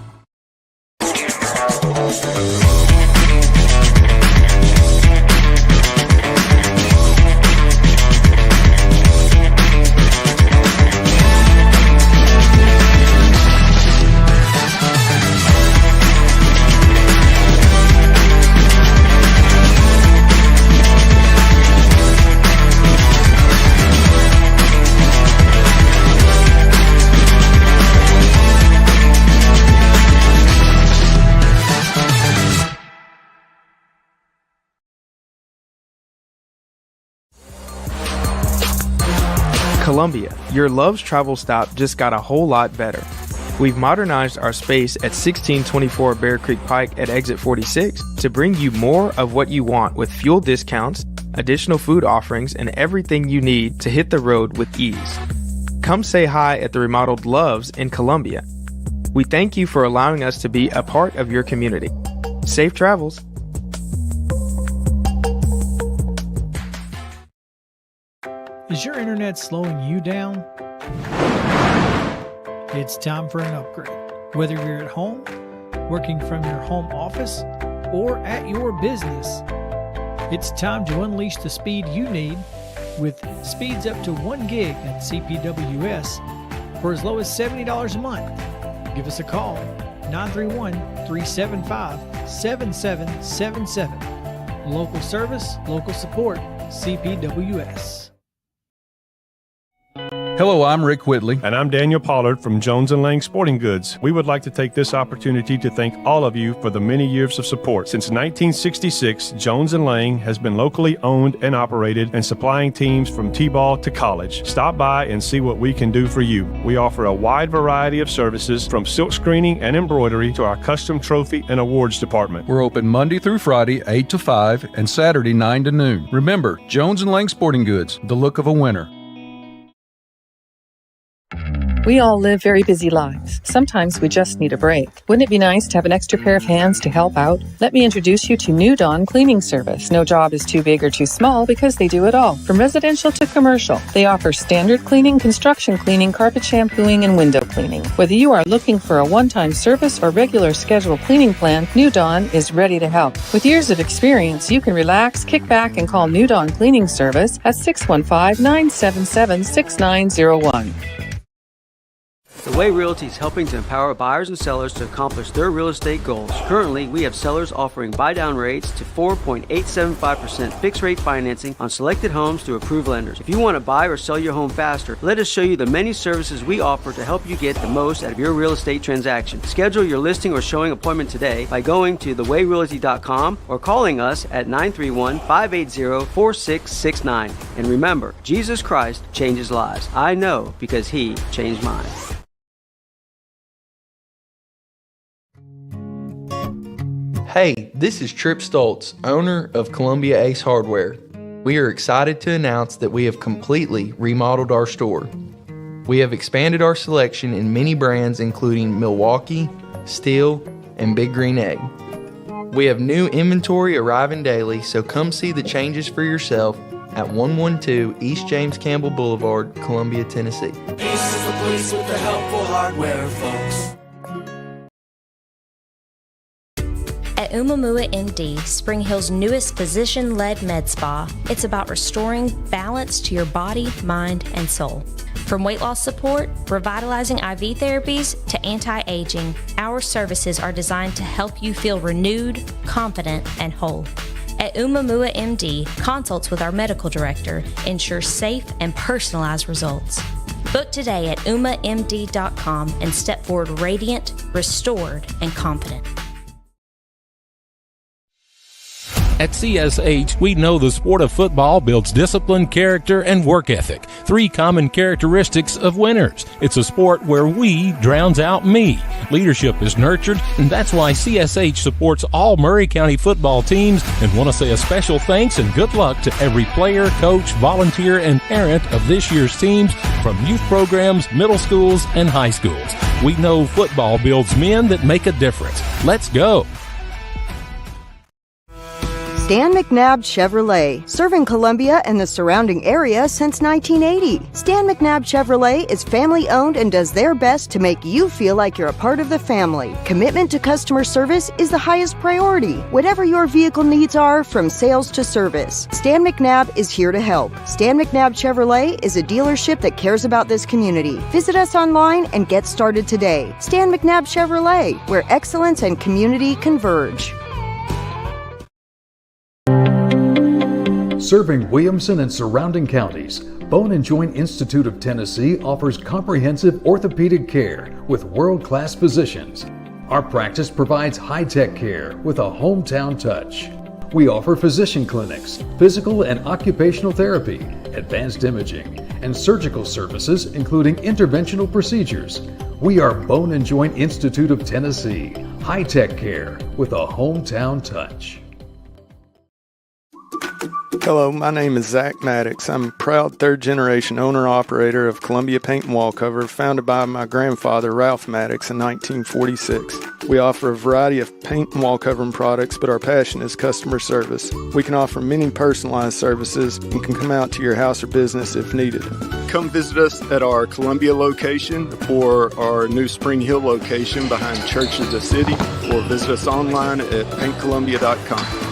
Columbia, your Love's travel stop just got a whole lot better. We've modernized our space at 1624 Bear Creek Pike at exit 46 to bring you more of what you want with fuel discounts, additional food offerings, and everything you need to hit the road with ease. Come say hi at the remodeled Love's in Columbia. We thank you for allowing us to be a part of your community. Safe travels. Is your internet slowing you down? It's time for an upgrade. Whether you're at home, working from your home office, or at your business, it's time to unleash the speed you need with speeds up to 1 gig at CPWS for as low as $70 a month. Give us a call, 931-375-7777. Local service, local support, CPWS. Hello, I'm Rick Whitley. And I'm Daniel Pollard from Jones & Lang Sporting Goods. We would like to take this opportunity to thank all of you for the many years of support. Since 1966, Jones & Lang has been locally owned and operated and supplying teams from T-ball to college. Stop by and see what we can do for you. We offer a wide variety of services from silk screening and embroidery to our custom trophy and awards department. We're open Monday through Friday, 8 to 5, and Saturday, 9 to noon. Remember, Jones & Lang Sporting Goods, the look of a winner. We all live very busy lives. Sometimes we just need a break. Wouldn't it be nice to have an extra pair of hands to help out? Let me introduce you to New Dawn Cleaning Service. No job is too big or too small because they do it all. From residential to commercial, they offer standard cleaning, construction cleaning, carpet shampooing, and window cleaning. Whether you are looking for a one-time service or regular scheduled cleaning plan, New Dawn is ready to help. With years of experience, you can relax, kick back, and call New Dawn Cleaning Service at 615-977-6901. The Way Realty is helping to empower buyers and sellers to accomplish their real estate goals. Currently, we have sellers offering buy-down rates to 4.875% fixed-rate financing on selected homes through approved lenders. If you want to buy or sell your home faster, let us show you the many services we offer to help you get the most out of your real estate transaction. Schedule your listing or showing appointment today by going to thewayrealty.com or calling us at 931-580-4669. And remember, Jesus Christ changes lives. I know because He changed mine. Hey, this is Trip Stoltz, owner of Columbia Ace Hardware. We are excited to announce that we have completely remodeled our store. We have expanded our selection in many brands including Milwaukee, Steel, and Big Green Egg. We have new inventory arriving daily, so come see the changes for yourself at 112 East James Campbell Boulevard, Columbia, Tennessee. Ace is the place with the helpful hardware, folks. At Umamua MD, Spring Hill's newest physician-led med spa, it's about restoring balance to your body, mind, and soul. From weight loss support, revitalizing IV therapies, to anti-aging, our services are designed to help you feel renewed, confident, and whole. At Umamua MD, consults with our medical director ensure safe and personalized results. Book today at umamd.com and step forward radiant, restored, and confident. At CSH, we know the sport of football builds discipline, character, and work ethic, 3 common characteristics of winners. It's a sport where we drowns out me. Leadership is nurtured, and that's why CSH supports all Murray County football teams, and want to say a special thanks and good luck to every player, coach, volunteer, and parent of this year's teams, from youth programs, middle schools, and high schools. We know football builds men that make a difference. Let's go. Stan McNabb Chevrolet, serving Columbia and the surrounding area since 1980. Stan McNabb Chevrolet is family-owned and does their best to make you feel like you're a part of the family. Commitment to customer service is the highest priority. Whatever your vehicle needs are, from sales to service, Stan McNabb is here to help. Stan McNabb Chevrolet is a dealership that cares about this community. Visit us online and get started today. Stan McNabb Chevrolet, where excellence and community converge. Serving Williamson and surrounding counties, Bone and Joint Institute of Tennessee offers comprehensive orthopedic care with world-class physicians. Our practice provides high-tech care with a hometown touch. We offer physician clinics, physical and occupational therapy, advanced imaging, and surgical services including interventional procedures. We are Bone and Joint Institute of Tennessee, high-tech care with a hometown touch. Hello, my name is Zach Maddox. I'm a proud third-generation owner-operator of Columbia Paint and Wall Cover, founded by my grandfather, Ralph Maddox, in 1946. We offer a variety of paint and wall covering products, but our passion is customer service. We can offer many personalized services and can come out to your house or business if needed. Come visit us at our Columbia location or our new Spring Hill location behind Church of the City, or visit us online at paintcolumbia.com.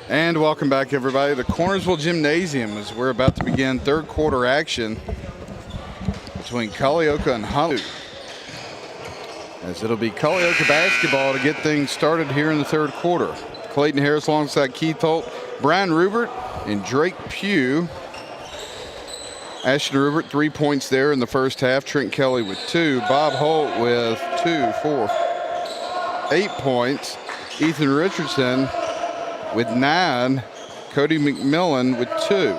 And welcome back, everybody, to Cornersville Gymnasium as we're about to begin third quarter action between Culleoka and Huntland. As it'll be Culleoka basketball to get things started here in the third quarter. Clayton Harris alongside Keith Holt, Brian Rubert, and Drake Pugh. Ashton Rubert, 3 points there in the first half. Trent Kelly with 2. Bob Holt with 2, 4, 8 points. Ethan Richardson with 9, Cody McMillan with 2.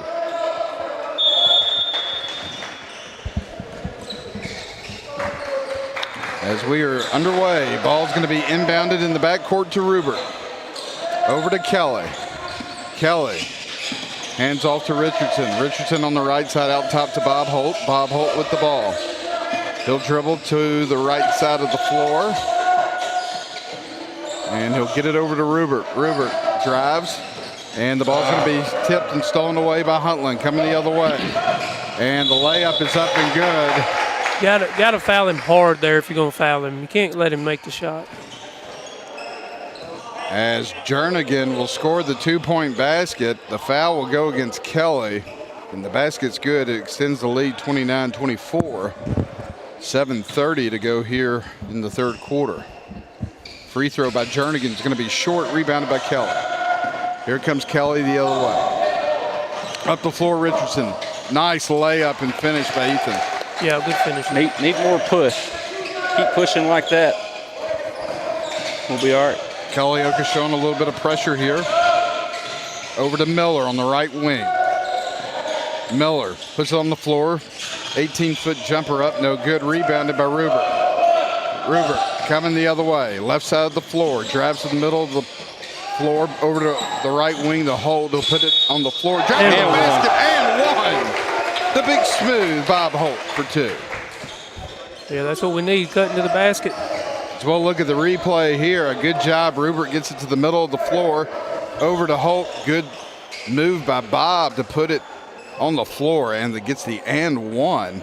As we are underway, ball's going to be inbounded in the backcourt to Rubert. Over to Kelly. Kelly hands off to Richardson. Richardson on the right side out top to Bob Holt. Bob Holt with the ball. He'll dribble to the right side of the floor. And he'll get it over to Rubert. Rubert drives, and the ball's going to be tipped and stolen away by Huntland, coming the other way. And the layup is up and good. Got to foul him hard there if you're going to foul him. You can't let him make the shot. As Jernigan will score the 2-point basket, the foul will go against Kelly, and the basket's good. It extends the lead 29-24. 7:30 to go here in the third quarter. Free throw by Jernigan is going to be short, rebounded by Kelly. Here comes Kelly the other way. Up the floor, Richardson. Nice layup and finish by Ethan. Yeah, good finish. Need more push. Keep pushing like that. We'll be all right. Culleoka showing a little bit of pressure here. Over to Miller on the right wing. Miller puts it on the floor. 18-foot jumper up, no good. Rebounded by Rubert. Rubert coming the other way. Left side of the floor. Drives to the middle of the floor. Over to the right wing. The Holt. He'll put it on the floor. Drives to the basket and one. The big smooth Bob Holt for 2. Yeah, that's what we need, cutting to the basket. As well, look at the replay here. A good job. Rubert gets it to the middle of the floor. Over to Holt. Good move by Bob to put it on the floor, and it gets the and one.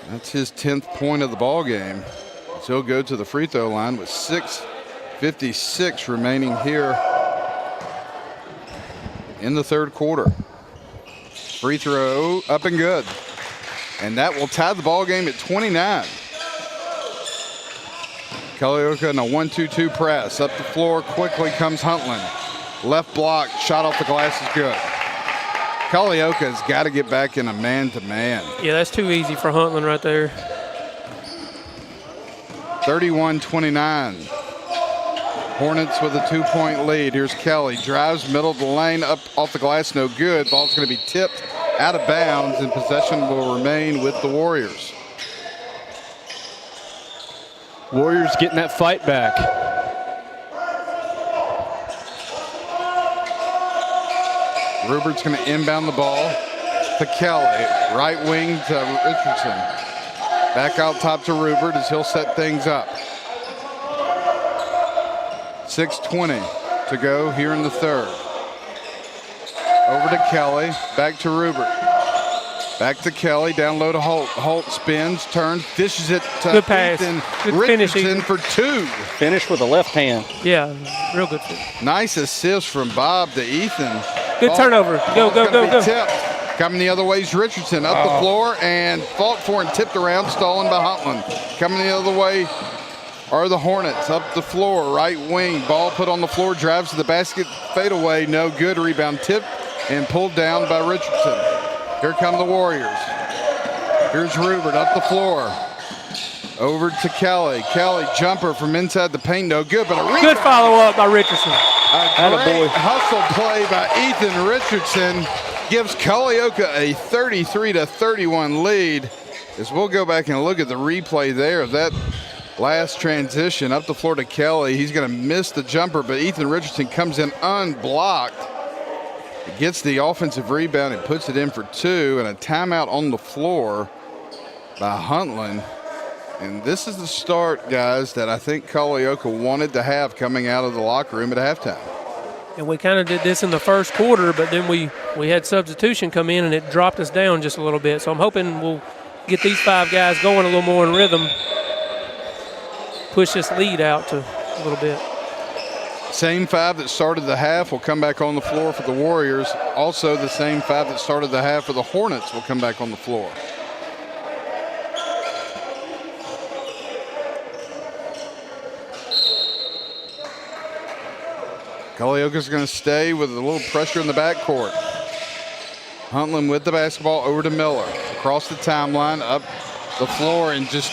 That's his 10th point of the ball game. So he'll go to the free throw line with 6:56 remaining here in the third quarter. Free throw up and good. And that will tie the ball game at 29. Culleoka in a 1-2-2 press. Up the floor quickly comes Huntland. Left block, shot off the glass is good. Culleoka's got to get back in a man-to-man. Yeah, that's too easy for Huntland right there. 31-29. Hornets with a 2-point lead. Here's Kelly. Drives middle of the lane, up off the glass, no good. Ball's going to be tipped out of bounds, and possession will remain with the Warriors. Warriors getting that fight back. Rupert's going to inbound the ball to Kelly. Right wing to Richardson. Back out top to Rupert as he'll set things up. 6:20 to go here in the third. Over to Kelly, back to Rupert. Back to Kelly, down low to Holt. Holt spins, turns, dishes it to good pass. Ethan Good Richardson for 2. Finish with the left hand. Yeah, real good finish. Nice assist from Bob to Ethan. Good turnover. Go, go, go, go. Tipped. Coming the other way is Richardson. Up the floor and fought for and tipped around, stolen by Huntland. Coming the other way are the Hornets. Up the floor, right wing. Ball put on the floor, drives to the basket, fade away, no good. Rebound tipped and pulled down by Richardson. Here come the Warriors. Here's Rupert up the floor. Over to Kelly. Kelly jumper from inside the paint, no good, but a rebound. Good follow-up by Richardson. A great hustle play by Ethan Richardson gives Culleoka a 33-31 lead. As we'll go back and look at the replay there of that last transition up the floor to Kelly. He's going to miss the jumper, but Ethan Richardson comes in unblocked. Gets the offensive rebound and puts it in for 2, and a timeout on the floor by Huntland. And this is the start, guys, that I think Culleoka wanted to have coming out of the locker room at halftime. And we kind of did this in the first quarter, but then we had substitution come in, and it dropped us down just a little bit. So I'm hoping we'll get these 5 guys going a little more in rhythm, push this lead out to a little bit. Same 5 that started the half will come back on the floor for the Warriors. Also, the same 5 that started the half for the Hornets will come back on the floor. Culleoka's going to stay with a little pressure in the backcourt. Huntland with the basketball over to Miller. Across the timeline, up the floor, and just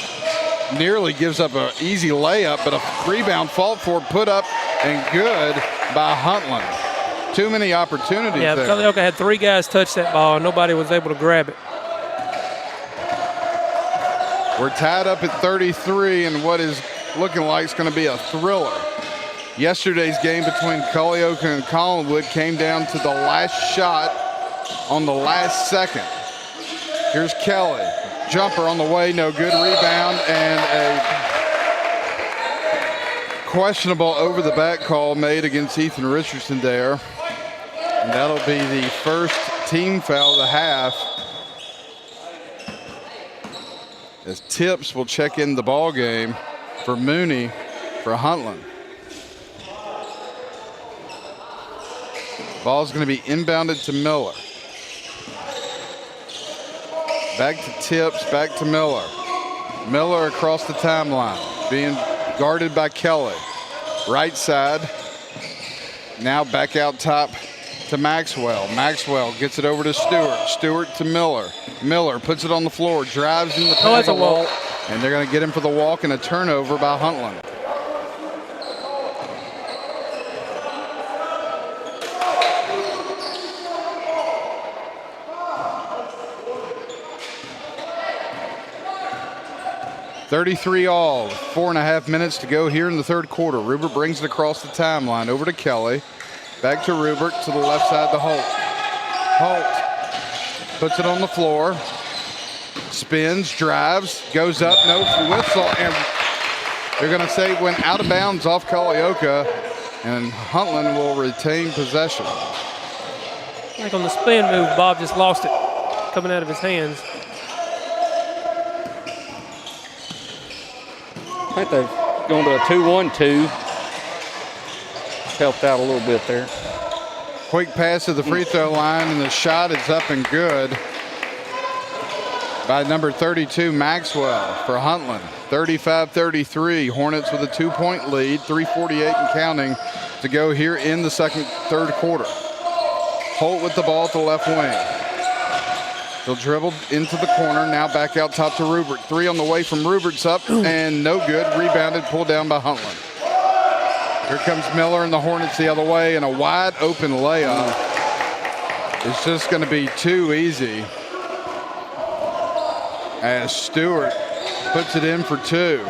nearly gives up an easy layup, but a rebound fought for, put up, and good by Huntland. Too many opportunities there. Culleoka had 3 guys touch that ball, and nobody was able to grab it. We're tied up at 33, and what is looking like it's going to be a thriller. Yesterday's game between Culleoka and Collinwood came down to the last shot on the last second. Here's Kelly. Jumper on the way, no good. Rebound, and a questionable over the back call made against Ethan Richardson there. And that'll be the first team foul of the half, as Tips will check in the ball game for Mooney for Huntland. Ball's going to be inbounded to Miller. Back to Tips, back to Miller. Miller across the timeline, being guarded by Kelly. Right side. Now back out top to Maxwell. Maxwell gets it over to Stewart. Stewart to Miller. Miller puts it on the floor, drives in the paint. That's a walk. And they're going to get him for the walk and a turnover by Huntland. .33 all, 4.5 minutes to go here in the third quarter. Rupert brings it across the timeline over to Kelly. Back to Rupert, to the left side to Holt. Holt puts it on the floor. Spins, drives, goes up, no whistle, and they're going to say it went out of bounds off Culleoka, and Huntland will retain possession. Like on the spin move, Bob just lost it coming out of his hands. I think they've gone to a 2-1-2. Helped out a little bit there. Quick pass to the free throw line, and the shot is up and good by number 32, Maxwell, for Huntland. 35-33. Hornets with a 2-point lead, 3:48 and counting to go here in the third quarter. Holt with the ball at the left wing. He'll dribble into the corner, now back out top to Rupert. 3 on the way from Rupert's up, and no good. Rebounded, pulled down by Huntland. Here comes Miller and the Hornets the other way, and a wide open layup. It's just going to be too easy as Stewart puts it in for two.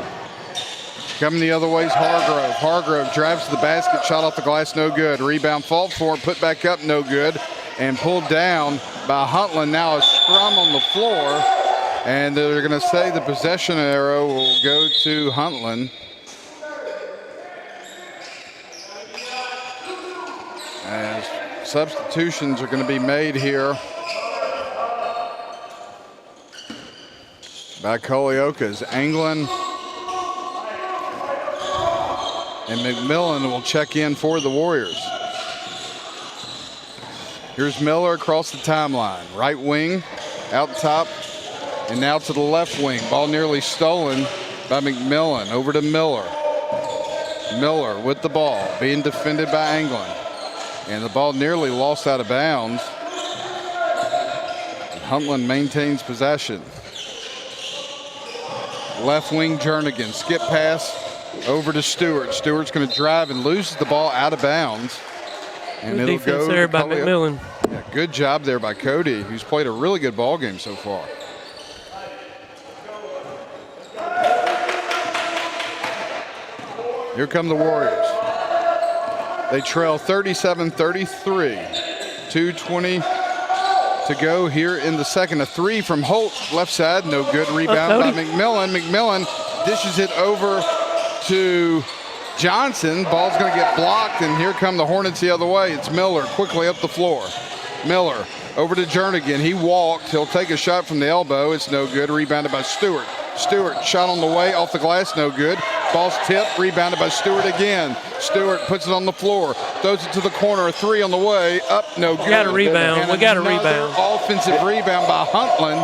Coming the other way is Hargrove. Hargrove drives to the basket, shot off the glass, no good. Rebound, fought for, put back up, no good. And pulled down by Huntland. Now a scrum on the floor. And they're going to say the possession arrow will go to Huntland. As substitutions are going to be made here by Culleoka's Anglin and McMillan will check in for the Warriors. Here's Miller across the timeline. Right wing, out top, and now to the left wing. Ball nearly stolen by McMillan. Over to Miller. Miller with the ball, being defended by Anglin. And the ball nearly lost out of bounds. Huntland maintains possession. Left wing, Jernigan. Skip pass over to Stewart. Stewart's going to drive and loses the ball out of bounds. And good it'll go there by Culleoka. McMillan. Yeah, good job there by Cody, who's played a really good ball game so far. Here come the Warriors. They trail 37-33. 2:20 to go here in the second. A three from Holt, left side, no good. Rebound by McMillan. McMillan dishes it over to Johnson. Ball's going to get blocked, and here come the Hornets the other way. It's Miller quickly up the floor. Miller over to Jernigan. He walked. He'll take a shot from the elbow. It's no good. Rebounded by Stewart. Stewart shot on the way off the glass, no good. Ball's tipped, rebounded by Stewart again. Stewart puts it on the floor, throws it to the corner. A three on the way, up, no good. We got a rebound. And we got a rebound. Offensive rebound by Huntland.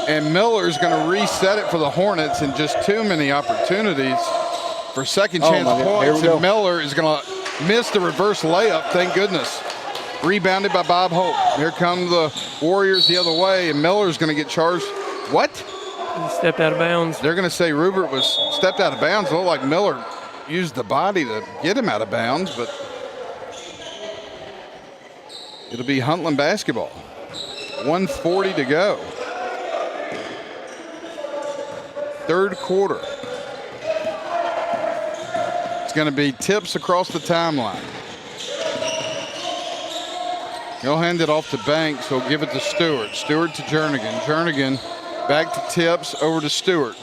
And Miller's going to reset it for the Hornets, and just too many opportunities for second chance points. And Miller is going to miss the reverse layup, thank goodness. Rebounded by Bob Holt. Here come the Warriors the other way, and Miller's going to get charged. What? He stepped out of bounds. They're going to say Rupert was stepped out of bounds. It looked like Miller used the body to get him out of bounds, but it'll be Huntland basketball. 1:40 to go. Third quarter. It's going to be tips across the timeline. He'll hand it off to Banks. He'll give it to Stewart. Stewart to Jernigan. Jernigan back to Tips, over to Stewart.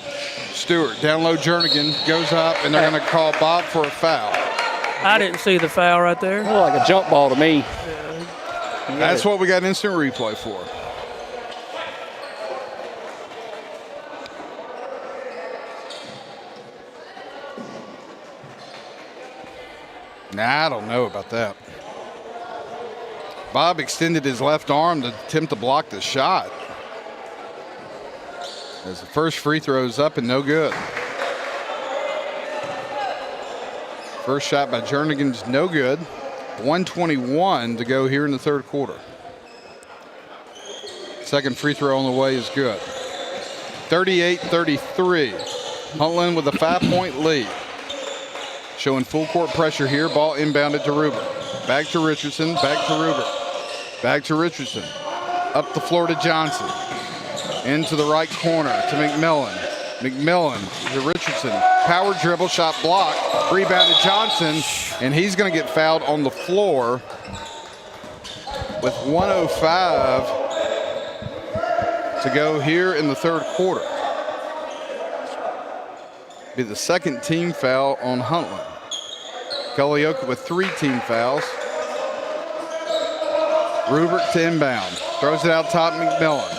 Stewart down low, Jernigan goes up, and they're going to call Bob for a foul. I didn't see the foul right there. Looked like a jump ball to me. That's what we got instant replay for. Nah, I don't know about that. Bob extended his left arm to attempt to block the shot. As the first free throw is up and no good. First shot by Jernigan's no good. 1:21 to go here in the third quarter. Second free throw on the way is good. 38-33. Huntland with a 5-point lead. Showing full court pressure here. Ball inbounded to Rupert. Back to Richardson. Back to Rupert. Back to Richardson. Up the floor to Johnson. Into the right corner to McMillan. McMillan to Richardson. Power dribble, shot blocked. Rebounded Johnson, and he's going to get fouled on the floor with 1:05 to go here in the third quarter. Be the second team foul on Huntland. Culleoka with 3 team fouls. Rupert to inbound. Throws it out top, McMillan.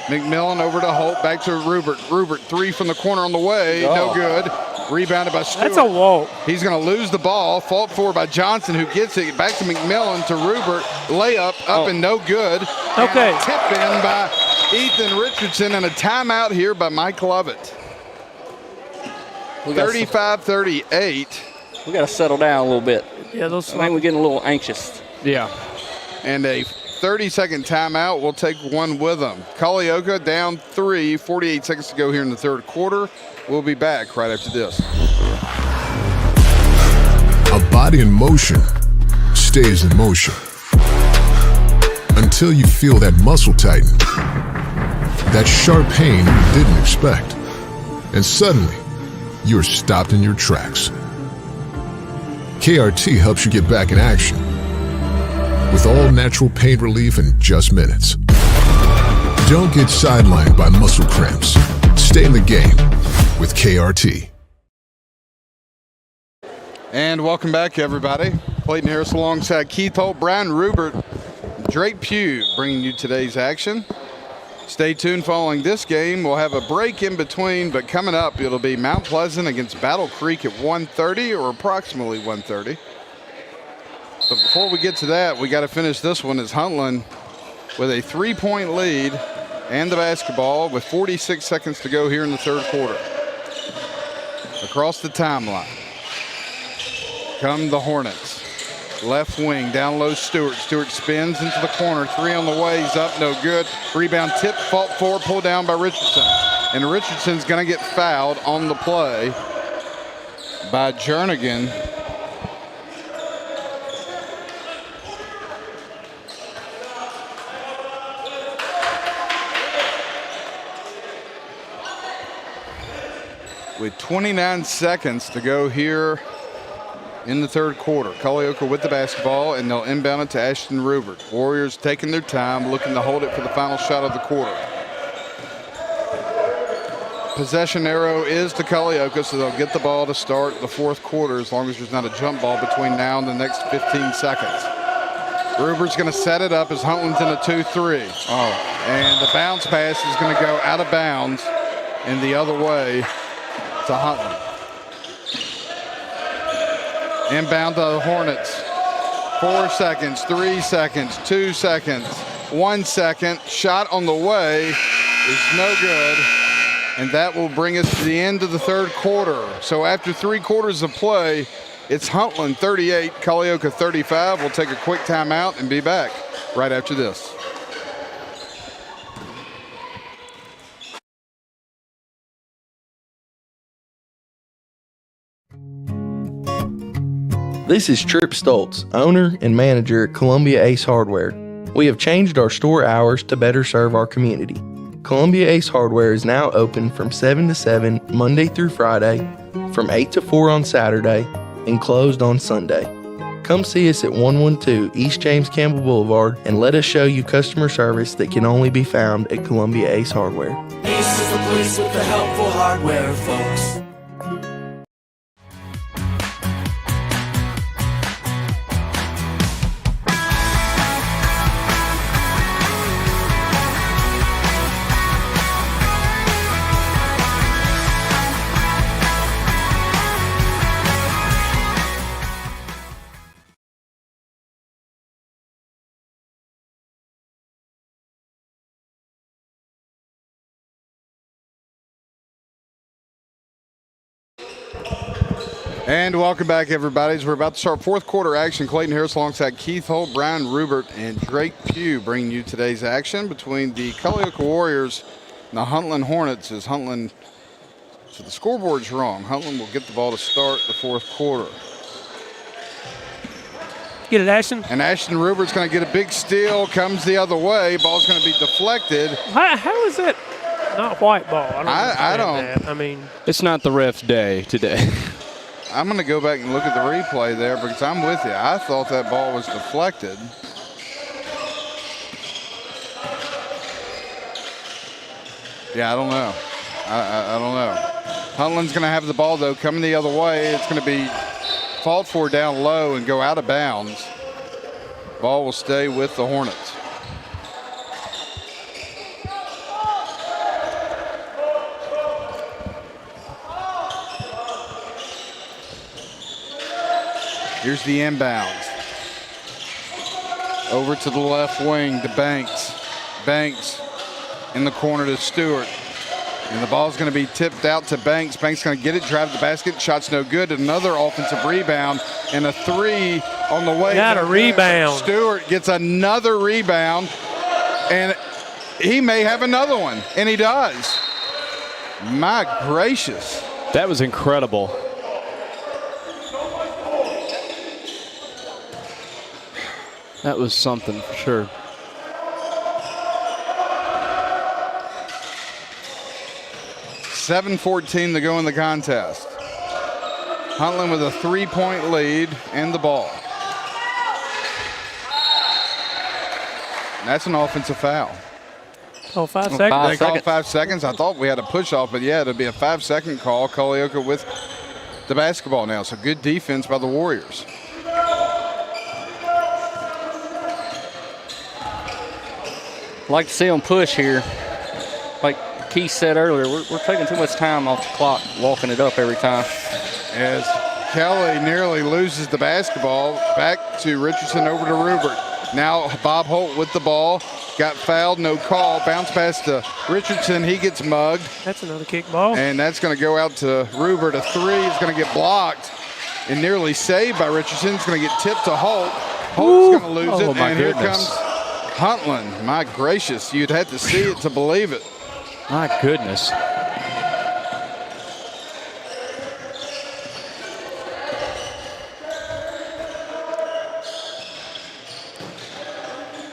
McMillan over to Holt, back to Rupert. Rupert, 3 from the corner on the way, no good. Rebounded by Stewart. That's a walk. He's going to lose the ball. Fought for by Johnson, who gets it back to McMillan to Rupert. Layup up and no good. Okay. And tip in by Ethan Richardson, and a timeout here by Mike Lovett. 35-38. We got to settle down a little bit. Yeah, I think we're getting a little anxious. Yeah. And a 30-second timeout. We'll take one with them. Culleoka down 3, 48 seconds to go here in the third quarter. We'll be back right after this. body in motion stays in motion until you feel that muscle tighten, that sharp pain you didn't expect, and suddenly you're stopped in your tracks. KRT helps you get back in action with all natural pain relief in just minutes. Don't get sidelined by muscle cramps. Stay in the game with KRT. And welcome back, everybody. Clayton Harris alongside Keith Holt, Brian Rubert, Drake Pugh bringing you today's action. Stay tuned following this game. We'll have a break in between, but coming up, it'll be Mount Pleasant against Battle Creek at 1:30 or approximately 1:30. But before we get to that, we got to finish this one as Huntland with a 3-point lead and the basketball with 46 seconds to go here in the third quarter. Across the timeline come the Hornets. Left wing, down low Stewart. Stewart spins into the corner. 3 on the way. He's up, no good. Rebound tip, fault forward, pulled down by Richardson. And Richardson's going to get fouled on the play by Jernigan. With 29 seconds to go here in the third quarter. Culleoka with the basketball, and they'll inbound it to Ashton Rubert. Warriors taking their time, looking to hold it for the final shot of the quarter. Possession arrow is to Culleoka, so they'll get the ball to start the fourth quarter as long as there's not a jump ball between now and the next 15 seconds. Rubert's going to set it up as Huntland's in a 2-3. And the bounce pass is going to go out of bounds and the other way to Huntland. Inbound to the Hornets. 4 seconds, 3 seconds, 2 seconds, 1 second. Shot on the way is no good. And that will bring us to the end of the third quarter. So after 3 quarters of play, it's Huntland 38, Culleoka 35. We'll take a quick timeout and be back right after this. This is Trip Stoltz, owner and manager at Columbia Ace Hardware. We have changed our store hours to better serve our community. Columbia Ace Hardware is now open from 7 to 7 Monday through Friday, from 8 to 4 on Saturday, and closed on Sunday. Come see us at 112 East James Campbell Boulevard and let us show you customer service that can only be found at Columbia Ace Hardware. Ace is the place with the helpful hardware, folks. And welcome back, everybody. As we're about to start fourth quarter action, Clayton Harris alongside Keith Holt, Brian Rubert, and Drake Pugh bringing you today's action between the Culleoka Warriors and the Huntland Hornets. As Huntland, so the scoreboard's wrong. Huntland will get the ball to start the fourth quarter. Get it, Ashton. And Ashton Rubert's going to get a big steal, comes the other way. Ball's going to be deflected. How is that not white ball? I don't. That. I mean, it's not the ref's day today. I'm going to go back and look at the replay there because I'm with you. I thought that ball was deflected. Yeah, I don't know. I don't know. Huntland's going to have the ball, though, coming the other way. It's going to be fought for down low and go out of bounds. Ball will stay with the Hornets. Here's the inbounds. Over to the left wing to Banks. Banks in the corner to Stewart. And the ball's going to be tipped out to Banks. Banks going to get it, drive to the basket. Shot's no good. Another offensive rebound and a 3 on the way. Got a rebound. Stewart gets another rebound, and he may have another one, and he does. My gracious. That was incredible. That was something for sure. $7:14 to go in the contest. Huntland with a 3-point lead and the ball. And that's an offensive foul. Oh, 5 seconds. They called 5 seconds. I thought we had a push off, but yeah, it'll be a 5-second call. Culleoka with the basketball now. So good defense by the Warriors. Like to see them push here. Like Keith said earlier, we're taking too much time off the clock, walking it up every time. As Kelly nearly loses the basketball, back to Richardson, over to Rupert. Now Bob Holt with the ball. Got fouled, no call. Bounce pass to Richardson. He gets mugged. That's another kick ball. And that's going to go out to Rupert. A three is going to get blocked and nearly saved by Richardson. It's going to get tipped to Holt. Holt's going to lose it. And here comes Huntland. My gracious, you'd have to see it to believe it. My goodness.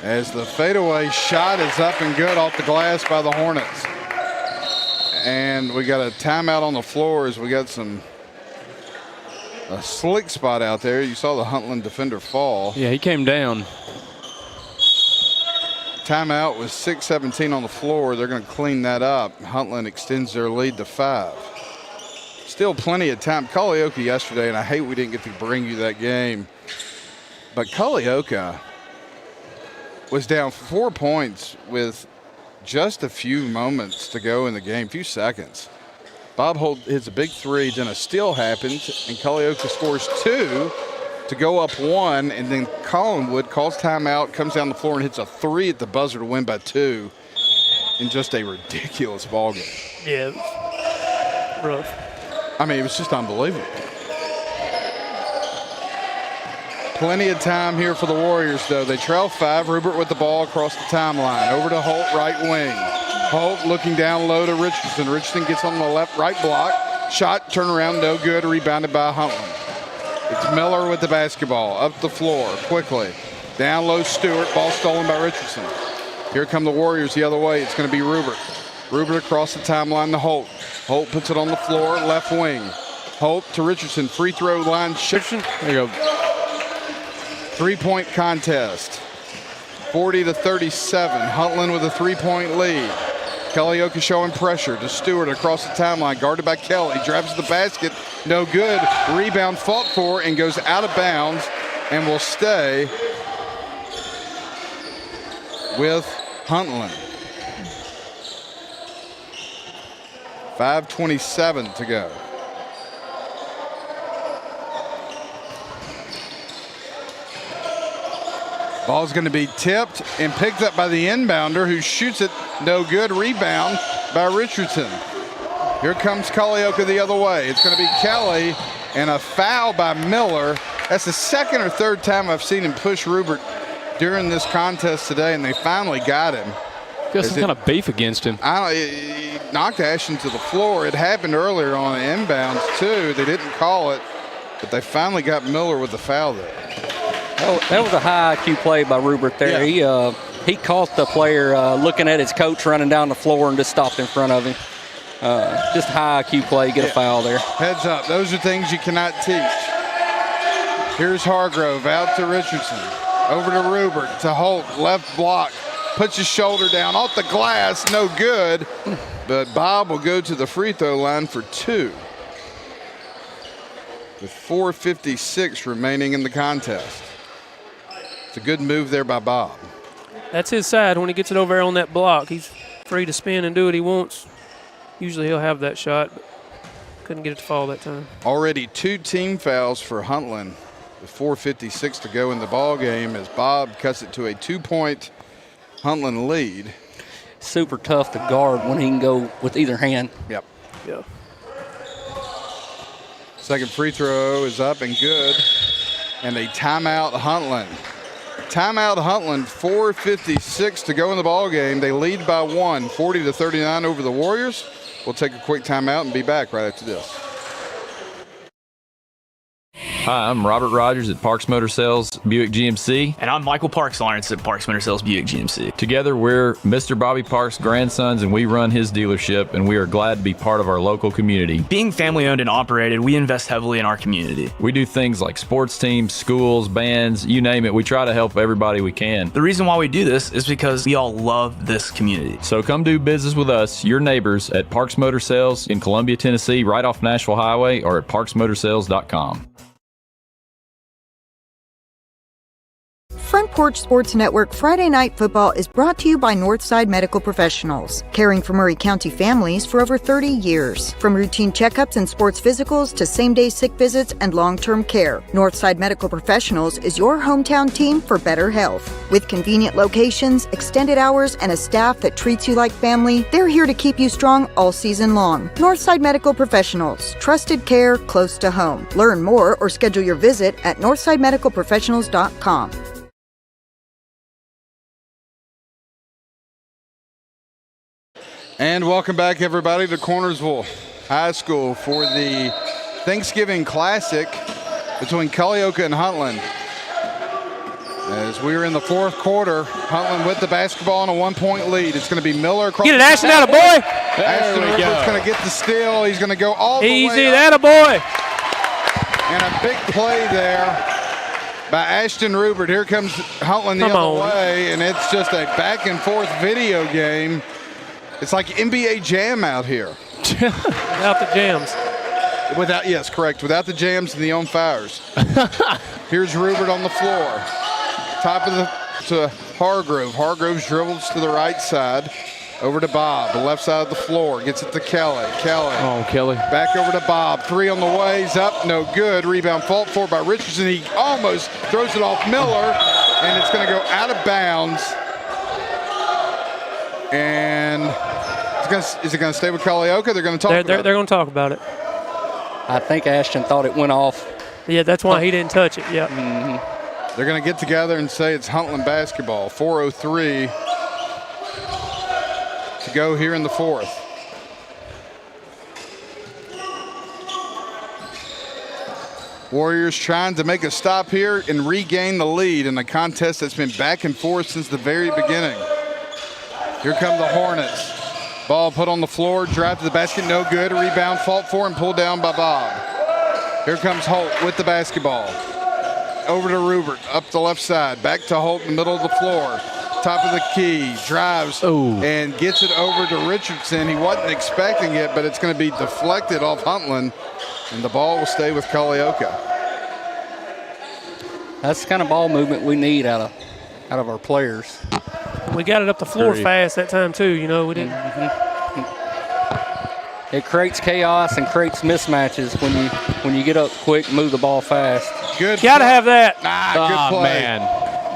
As the fadeaway shot is up and good off the glass by the Hornets. And we got a timeout on the floor as we got a slick spot out there. You saw the Huntland defender fall. Yeah, he came down. Timeout with 6:17 on the floor. They're going to clean that up. Huntland extends their lead to 5. Still plenty of time. Culleoka yesterday, and I hate we didn't get to bring you that game, but Culleoka was down 4 points with just a few moments to go in the game, few seconds. Bob Holt hits a big three, then a steal happens, and Culleoka scores 2 to go up 1, and then Collinwood calls timeout, comes down the floor and hits a 3 at the buzzer to win by 2 in just a ridiculous ball game. Yeah, rough. I mean, it was just unbelievable. Plenty of time here for the Warriors, though. They trail 5. Rupert with the ball across the timeline. Over to Holt, right wing. Holt looking down low to Richardson. Richardson gets on the right block. Shot, turn around, no good. Rebounded by Huntland. It's Miller with the basketball. Up the floor, quickly. Down low, Stewart. Ball stolen by Richardson. Here come the Warriors the other way. It's going to be Rupert. Rupert across the timeline to Holt. Holt puts it on the floor, left wing. Holt to Richardson. Free throw line shift. There you go. 3-point contest. 40-37. Huntland with a 3-point lead. Culleoka showing pressure to Stewart across the timeline, guarded by Kelly. Drives the basket, no good. Rebound fought for and goes out of bounds and will stay with Huntland. 5:27 to go. Ball's going to be tipped and picked up by the inbounder, who shoots it, no good. Rebound by Richardson. Here comes Culleoka the other way. It's going to be Kelly and a foul by Miller. That's the second or third time I've seen him push Rupert during this contest today, and they finally got him. Got some kind of beef against him. He knocked Ashton to the floor. It happened earlier on inbounds too. They didn't call it, but they finally got Miller with the foul there. Oh, that was a high IQ play by Rupert there. Yeah. He caught the player looking at his coach running down the floor and just stopped in front of him. Just high IQ play, get a foul there. Heads up, those are things you cannot teach. Here's Hargrove out to Richardson. Over to Rupert, to Holt, left block. Puts his shoulder down off the glass, no good. But Bob will go to the free throw line for 2. With 4:56 remaining in the contest. It's a good move there by Bob. That's his side. When he gets it over there on that block, he's free to spin and do what he wants. Usually he'll have that shot, but couldn't get it to fall that time. Already 2 team fouls for Huntland with 4:56 to go in the ball game as Bob cuts it to a 2-point Huntland lead. Super tough to guard when he can go with either hand. Yep. Yeah. Second free throw is up and good. And a timeout Huntland. Timeout Huntland, 4:56 to go in the ball game. They lead by 1, 40-39 over the Warriors. We'll take a quick timeout and be back right after this. Hi, I'm Robert Rogers at Parks Motor Sales Buick GMC. And I'm Michael Parks Lawrence at Parks Motor Sales Buick GMC. Together, we're Mr. Bobby Parks' grandsons, and we run his dealership, and we are glad to be part of our local community. Being family-owned and operated, we invest heavily in our community. We do things like sports teams, schools, bands, you name it. We try to help everybody we can. The reason why we do this is because we all love this community. So come do business with us, your neighbors, at Parks Motor Sales in Columbia, Tennessee, right off Nashville Highway, or at parksmotorsales.com. Front Porch Sports Network Friday Night Football is brought to you by Northside Medical Professionals, caring for Maury County families for over 30 years. From routine checkups and sports physicals to same-day sick visits and long-term care, Northside Medical Professionals is your hometown team for better health. With convenient locations, extended hours, and a staff that treats you like family, they're here to keep you strong all season long. Northside Medical Professionals, trusted care close to home. Learn more or schedule your visit at northsidemedicalprofessionals.com. And welcome back, everybody, to Cornersville High School for the Thanksgiving Classic between Culleoka and Huntland. As we are in the fourth quarter, Huntland with the basketball on a 1-point lead. It's going to be Miller across. Get it, Ashton, out of boy. Ashton Rupert's going to get the steal. He's going to go all the way Easy, up. that a boy. And a big play there by Ashton Rupert. Here comes Huntland the other way, and it's just a back-and-forth video game. It's like NBA Jam out here. Without the jams. Yes, correct. Without the jams and the on fires. Here's Rupert on the floor. Top of to Hargrove. Hargrove dribbles to the right side. Over to Bob, the left side of the floor. Gets it to Kelly. Oh, Kelly. Back over to Bob. Three on the way. He's up. No good. Rebound fought for by Richardson. He almost throws it off Miller. And it's going to go out of bounds. And is it going to stay with Culleoka? They're going to talk about it. They're going to talk about it. I think Ashton thought it went off. Yeah, that's why he didn't touch it. Yep. Mm-hmm. They're going to get together and say it's Huntland basketball. 4:03 to go here in the fourth. Warriors trying to make a stop here and regain the lead in a contest that's been back and forth since the very beginning. Here come the Hornets. Ball put on the floor, drive to the basket, no good. Rebound fought for and pulled down by Bob. Here comes Holt with the basketball. Over to Rupert, up the left side. Back to Holt in the middle of the floor. Top of the key, drives and gets it over to Richardson. He wasn't expecting it, but it's going to be deflected off Huntland, and the ball will stay with Culleoka. That's the kind of ball movement we need out of our players. We got it up the floor fast that time too. You know, we didn't. It creates chaos and creates mismatches when you get up quick, move the ball fast. Good. Got to have that. Good play. Man,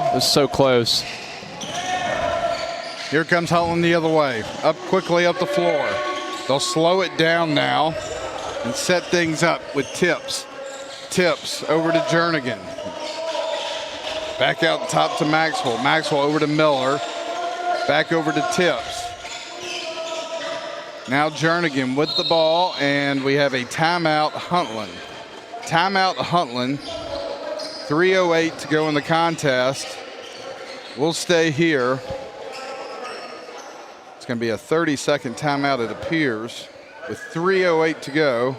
it was so close. Here comes Huntland the other way. Up quickly up the floor. They'll slow it down now and set things up with Tips. Tips over to Jernigan. Back out top to Maxwell. Maxwell over to Miller. Back over to Tips. Now Jernigan with the ball, and we have a timeout Huntland. Timeout Huntland. 3:08 to go in the contest. We'll stay here. It's going to be a 30-second timeout, it appears, with 3:08 to go.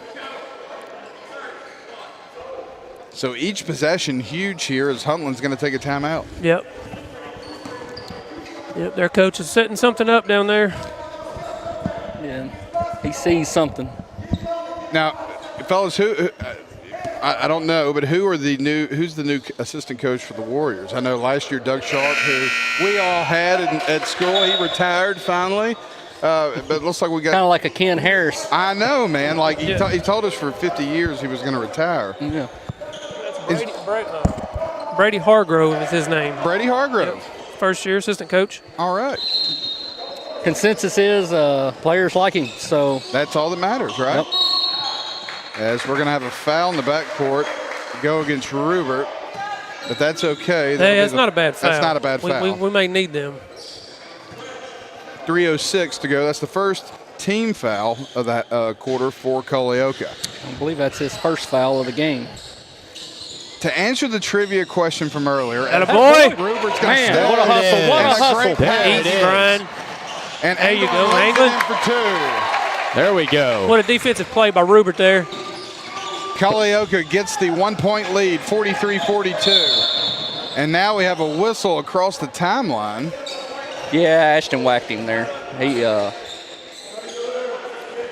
So each possession huge here as Huntland's going to take a timeout. Yep. Yep, their coach is setting something up down there. Yeah, he sees something. Now, fellas, I don't know, but who's the new assistant coach for the Warriors? I know last year Doug Sharp, who we all had at school, he retired finally. But it looks like we got kind of like a Ken Harris. I know, man. Like he told us for 50 years he was going to retire. Yeah. Brady Hargrove is his name. Brady Hargrove. Yep. First year assistant coach. All right. Consensus is players like him, so that's all that matters, right? Yep. As we're going to have a foul in the backcourt go against Rupert, but that's okay. Hey, that's not a bad foul. That's not a bad foul. We may need them. 3:06 to go. That's the first team foul of that quarter for Culleoka. I believe that's his first foul of the game. To answer the trivia question from earlier, Attaboy. Rupert's going to Man, stay. what a hustle, what a hustle. There it is. Brian. And There you go, lays it England. in for 2. There we go. What a defensive play by Rupert there. Culleoka gets the 1-point lead, 43-42. And now we have a whistle across the timeline. Yeah, Ashton whacked him there. He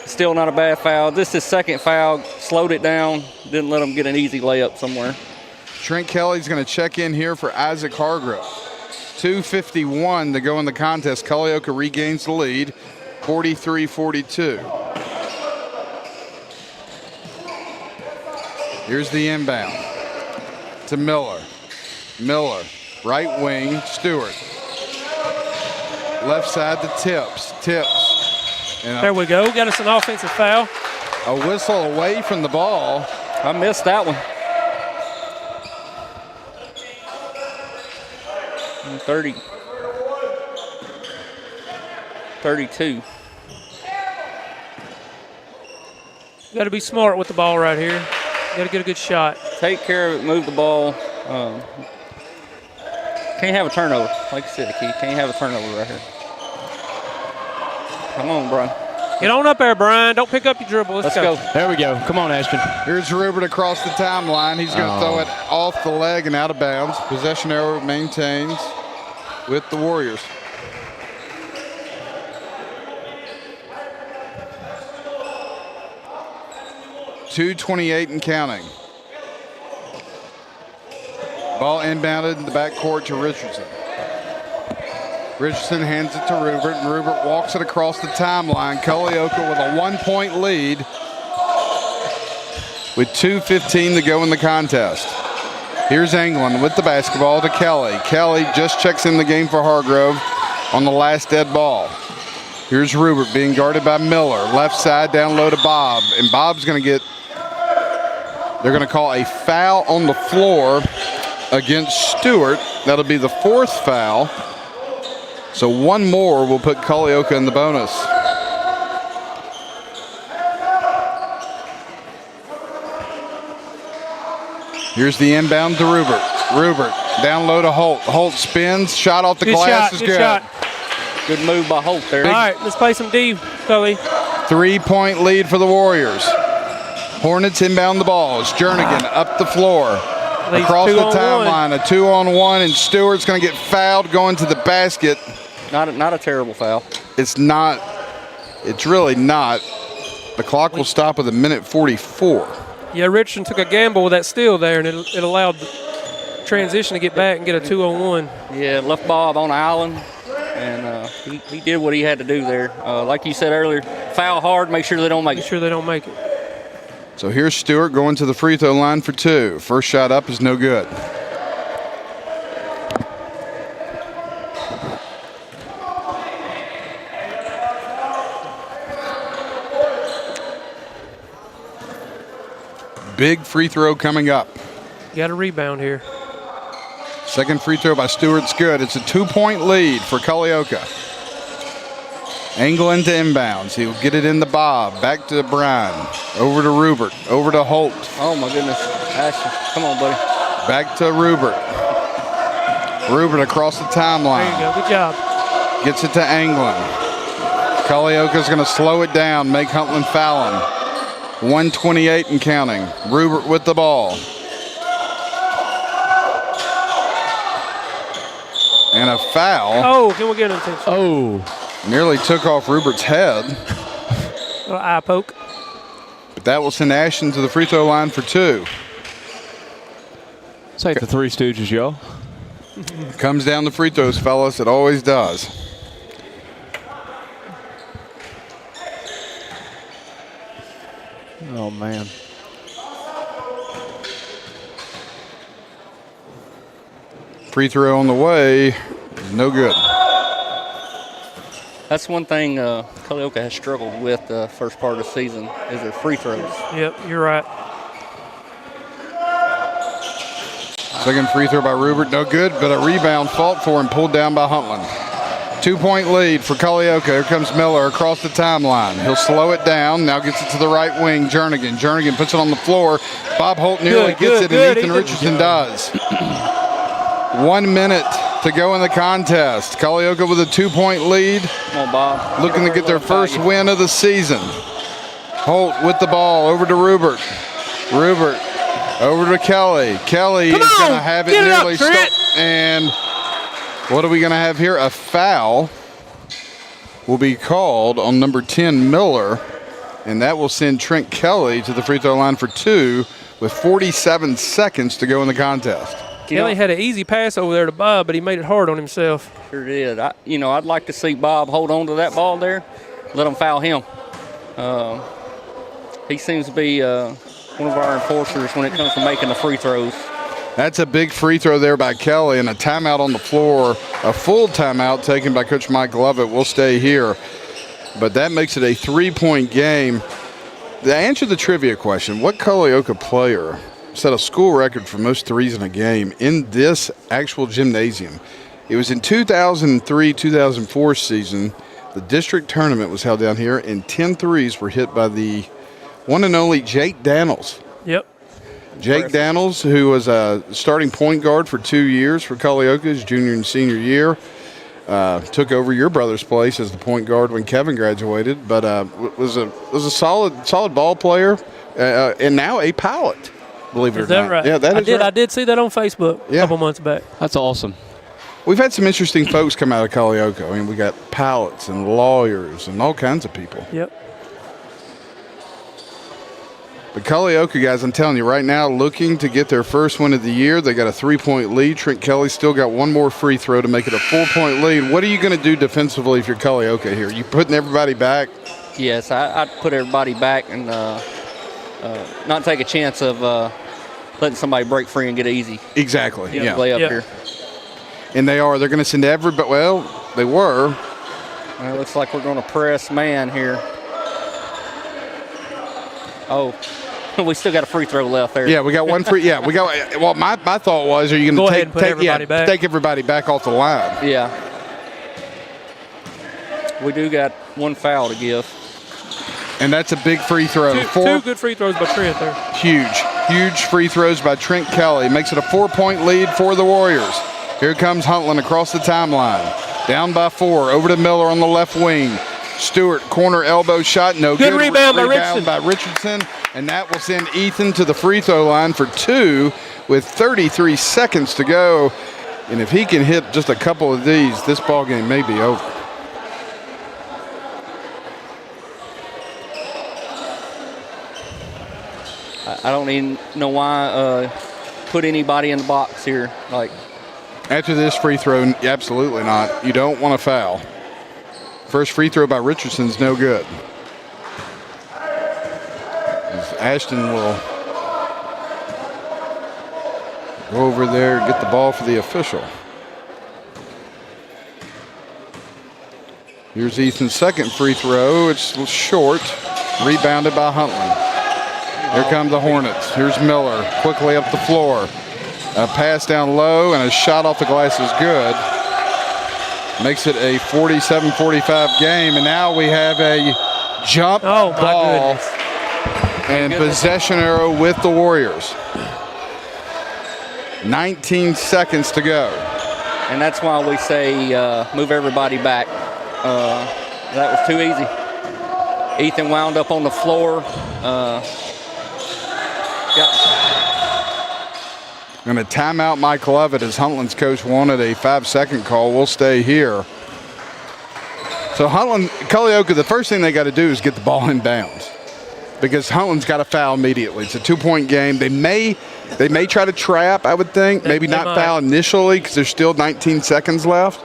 still not a bad foul. This is his second foul. Slowed it down. Didn't let him get an easy layup somewhere. Trent Kelly's going to check in here for Isaac Hargrove. 2:51 to go in the contest. Culleoka regains the lead, 43-42. Here's the inbound to Miller. Miller, right wing, Stewart. Left side to Tips. And There we go. Got us an offensive foul. a whistle away from the ball. I missed that one. 32. Got to be smart with the ball right here. Got to get a good shot. Take care of it, move the ball. Can't have a turnover. Like you said, Keith, can't have a turnover right here. Come on, Brian. Get on up there, Brian. Don't pick up your dribble. Let's go. There we go. Come on, Ashton. Here's Rupert across the timeline. He's going to throw it off the leg and out of bounds. Possession arrow maintains with the Warriors. .228 and counting. Ball inbounded in the backcourt to Richardson. Richardson hands it to Rupert, and Rupert walks it across the timeline. Culleoka with a 1-point lead with 2:15 to go in the contest. Here's England with the basketball to Kelly. Kelly just checks in the game for Hargrove on the last dead ball. Here's Rupert being guarded by Miller. Left side down low to Bob, and Bob's going to get, they're going to call a foul on the floor against Stewart. That'll be the 4th foul. So one more will put Culleoka in the bonus. Here's the inbound to Rupert. Rupert down low to Holt. Holt spins, shot off the glass is good. Shot. Good move by Holt there. All right, let's play some D, Cully. 3-point lead for the Warriors. Hornets inbound the ball. It's Jernigan up the floor. Across the timeline, a 2-on-1, and Stewart's going to get fouled going to the basket. Not a terrible foul. It's not. It's really not. The clock will stop with 1:44. Yeah, Richardson took a gamble with that steal there, and it allowed the transition to get back and get a 2-on-1. Yeah, left Bob on the island, and he did what he had to do there. Like you said earlier, foul hard, make sure they don't make it. Make sure they don't make it. So here's Stewart going to the free throw line for 2. First shot up is no good. Big free throw coming up. Got a rebound here. Second free throw by Stewart's good. It's a 2-point lead for Culleoka. England to inbounds. He'll get it in the Bob. Back to Brian. Over to Rupert. Over to Holt. Oh, my goodness. Ashton, come on, buddy. Back to Rupert. Rupert across the timeline. There you go. Good job. Gets it to England. Culleoka's going to slow it down, make Huntland foul him. 1:28 and counting. Rupert with the ball. And a foul. Oh, can we get an attention? Oh. Nearly took off Rupert's head. Little eye poke. But that will send Ashton to the free throw line for 2. It's like the Three Stooges, y'all. Comes down the free throws, fellas. It always does. Oh, man. Free throw on the way. No good. That's one thing Culleoka has struggled with the first part of the season is their free throws. Yep, you're right. Second free throw by Rupert, no good, but a rebound fought for and pulled down by Huntland. 2-point lead for Culleoka. Here comes Miller across the timeline. He'll slow it down. Now gets it to the right wing. Jernigan. Jernigan puts it on the floor. Bob Holt nearly gets it, and Ethan Richardson does. 1 minute to go in the contest. Culleoka with a 2-point lead. Come on, Bob. Looking to get their first win of the season. Holt with the ball over to Rubert. Rubert over to Kelly. Kelly is going to have it nearly stopped. And what are we going to have here? A foul will be called on number 10, Miller. And that will send Trent Kelly to the free throw line for 2 with 47 seconds to go in the contest. Kelly had an easy pass over there to Bob, but he made it hard on himself. Sure did. I'd like to see Bob hold on to that ball there, let him foul him. He seems to be one of our enforcers when it comes to making the free throws. That's a big free throw there by Kelly, and a timeout on the floor, a full timeout taken by Coach Mike Lovett. Will stay here. But that makes it a 3-point game. To answer the trivia question, what Culleoka player set a school record for most threes in a game in this actual gymnasium? It was in 2003-2004 season. The district tournament was held down here, and 10 threes were hit by the one and only Jake Daniels. Yep. Jake Daniels, who was a starting point guard for 2 years for Culleoka, his junior and senior year, took over your brother's place as the point guard when Kevin graduated, but was a solid ball player, and now a pilot. Believe it or not. Is that right? Yeah, that is right. I did see that on Facebook a couple months back. That's awesome. We've had some interesting folks come out of Culleoka. I mean, we got pilots and lawyers and all kinds of people. Yep. But Culleoka, guys, I'm telling you right now, looking to get their first win of the year. They got a 3-point lead. Trent Kelly still got one more free throw to make it a 4-point lead. What are you going to do defensively if you're Culleoka here? You putting everybody back? Yes, I'd put everybody back and not take a chance of letting somebody break free and get it easy. Exactly. Play up here. And they are. They're going to send everybody. Well, they were. It looks like we're going to press man here. Oh, we still got a free throw left there. Yeah, we got one free. Yeah, we got. Well, my thought was, are you going to take everybody back off the line? Yeah. We do got one foul to give. And that's a big free throw. Two good free throws by Trent there. Huge free throws by Trent Kelly. Makes it a 4-point lead for the Warriors. Here comes Huntland across the timeline. Down by 4. Over to Miller on the left wing. Stewart, corner elbow shot. No good. Good rebound by Richardson. And that will send Ethan to the free throw line for 2 with 33 seconds to go. And if he can hit just a couple of these, this ball game may be over. I don't even know why put anybody in the box here. After this free throw, absolutely not. You don't want to foul. First free throw by Richardson's no good. Ashton will go over there and get the ball for the official. Here's Ethan's second free throw. It's short. Rebounded by Huntland. Here come the Hornets. Here's Miller quickly up the floor. A pass down low and a shot off the glass is good. Makes it a 47-45 game. And now we have a jump ball and possession arrow with the Warriors. 19 seconds to go. And that's why we say move everybody back. That was too easy. Ethan wound up on the floor. And a timeout, Mike Lovett, as Huntland's coach wanted a 5-second call. We'll stay here. So Huntland, Culleoka, the first thing they got to do is get the ball in bounds, because Huntland's got to foul immediately. It's a 2-point game. They may try to trap, I would think. Maybe not foul initially because there's still 19 seconds left.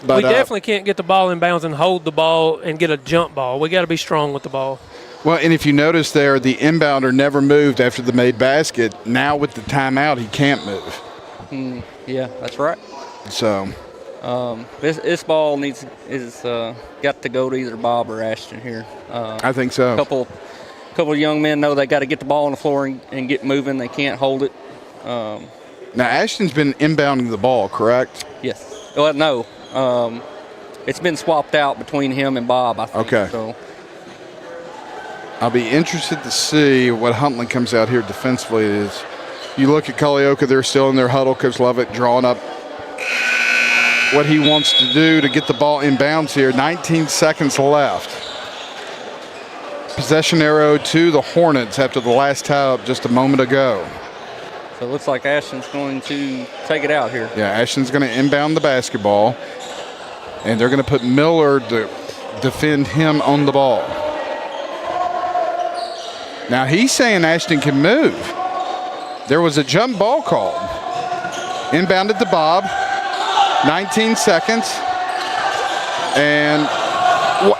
But we definitely can't get the ball in bounds and hold the ball and get a jump ball. We got to be strong with the ball. Well, and if you notice there, the inbounder never moved after the made basket. Now with the timeout, he can't move. Yeah, that's right. So this ball is got to go to either Bob or Ashton here. I think so. A couple of young men know they got to get the ball on the floor and get moving. They can't hold it. Now Ashton's been inbounding the ball, correct? Yes. Well, no. it's been swapped out between him and Bob, I think. Okay. So. I'll be interested to see what Huntland comes out here defensively. Is you look at Culleoka, they're still in their huddle. Coach Lovett drawing up what he wants to do to get the ball in bounds here. 19 seconds left. Possession arrow to the Hornets after the last tie-up just a moment ago. So it looks like Ashton's going to take it out here. Yeah, Ashton's going to inbound the basketball, and they're going to put Miller to defend him on the ball. Now he's saying Ashton can move. There was a jump ball called. Inbounded to Bob. 19 seconds. And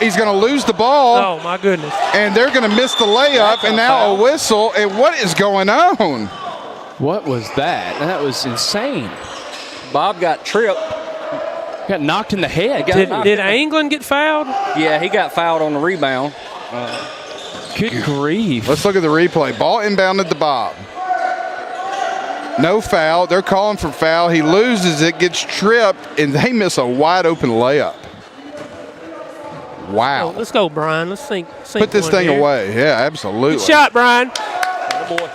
he's going to lose the ball. Oh, my goodness. And they're going to miss the layup, and now a whistle. And what is going on? What was that? That was insane. Bob got tripped. Got knocked in the head. Did England get fouled? Yeah, he got fouled on the rebound. Good grief. Let's look at the replay. Ball inbounded to Bob. No foul. They're calling for foul. He loses it, gets tripped, and they miss a wide open layup. Wow. Oh, let's go, Brian. Let's think Put this thing here. away. Yeah, absolutely. Good shot, Brian. Oh, boy.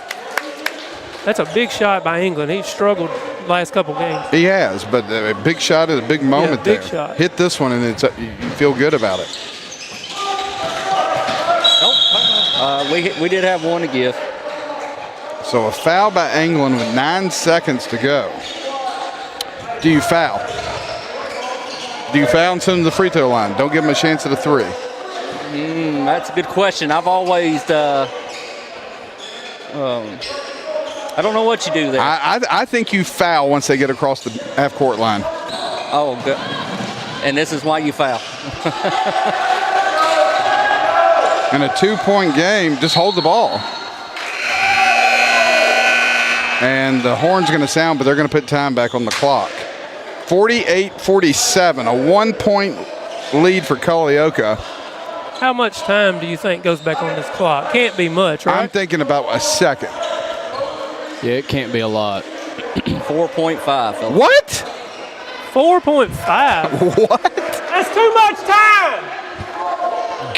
That's a big shot by England. He's struggled the last couple games. He has, but a big shot at a big moment big there. shot. Hit this one, and you feel good about it. We did have one to give. So a foul by England with 9 seconds to go. Do you foul? Do you foul and send him to the free throw line? Don't give him a chance at a three. That's a good question. I've always, I don't know what you do there. I think you foul once they get across the half-court line. Oh, good. And this is why you foul. In a 2-point game, just hold the ball. And the horn's going to sound, but they're going to put time back on the clock. 48-47, a 1-point lead for Culleoka. How much time do you think goes back on this clock? Can't be much, right? I'm thinking about a second. Yeah, it can't be a lot. 4.5. Fellas. What? 4.5? What? That's too much time.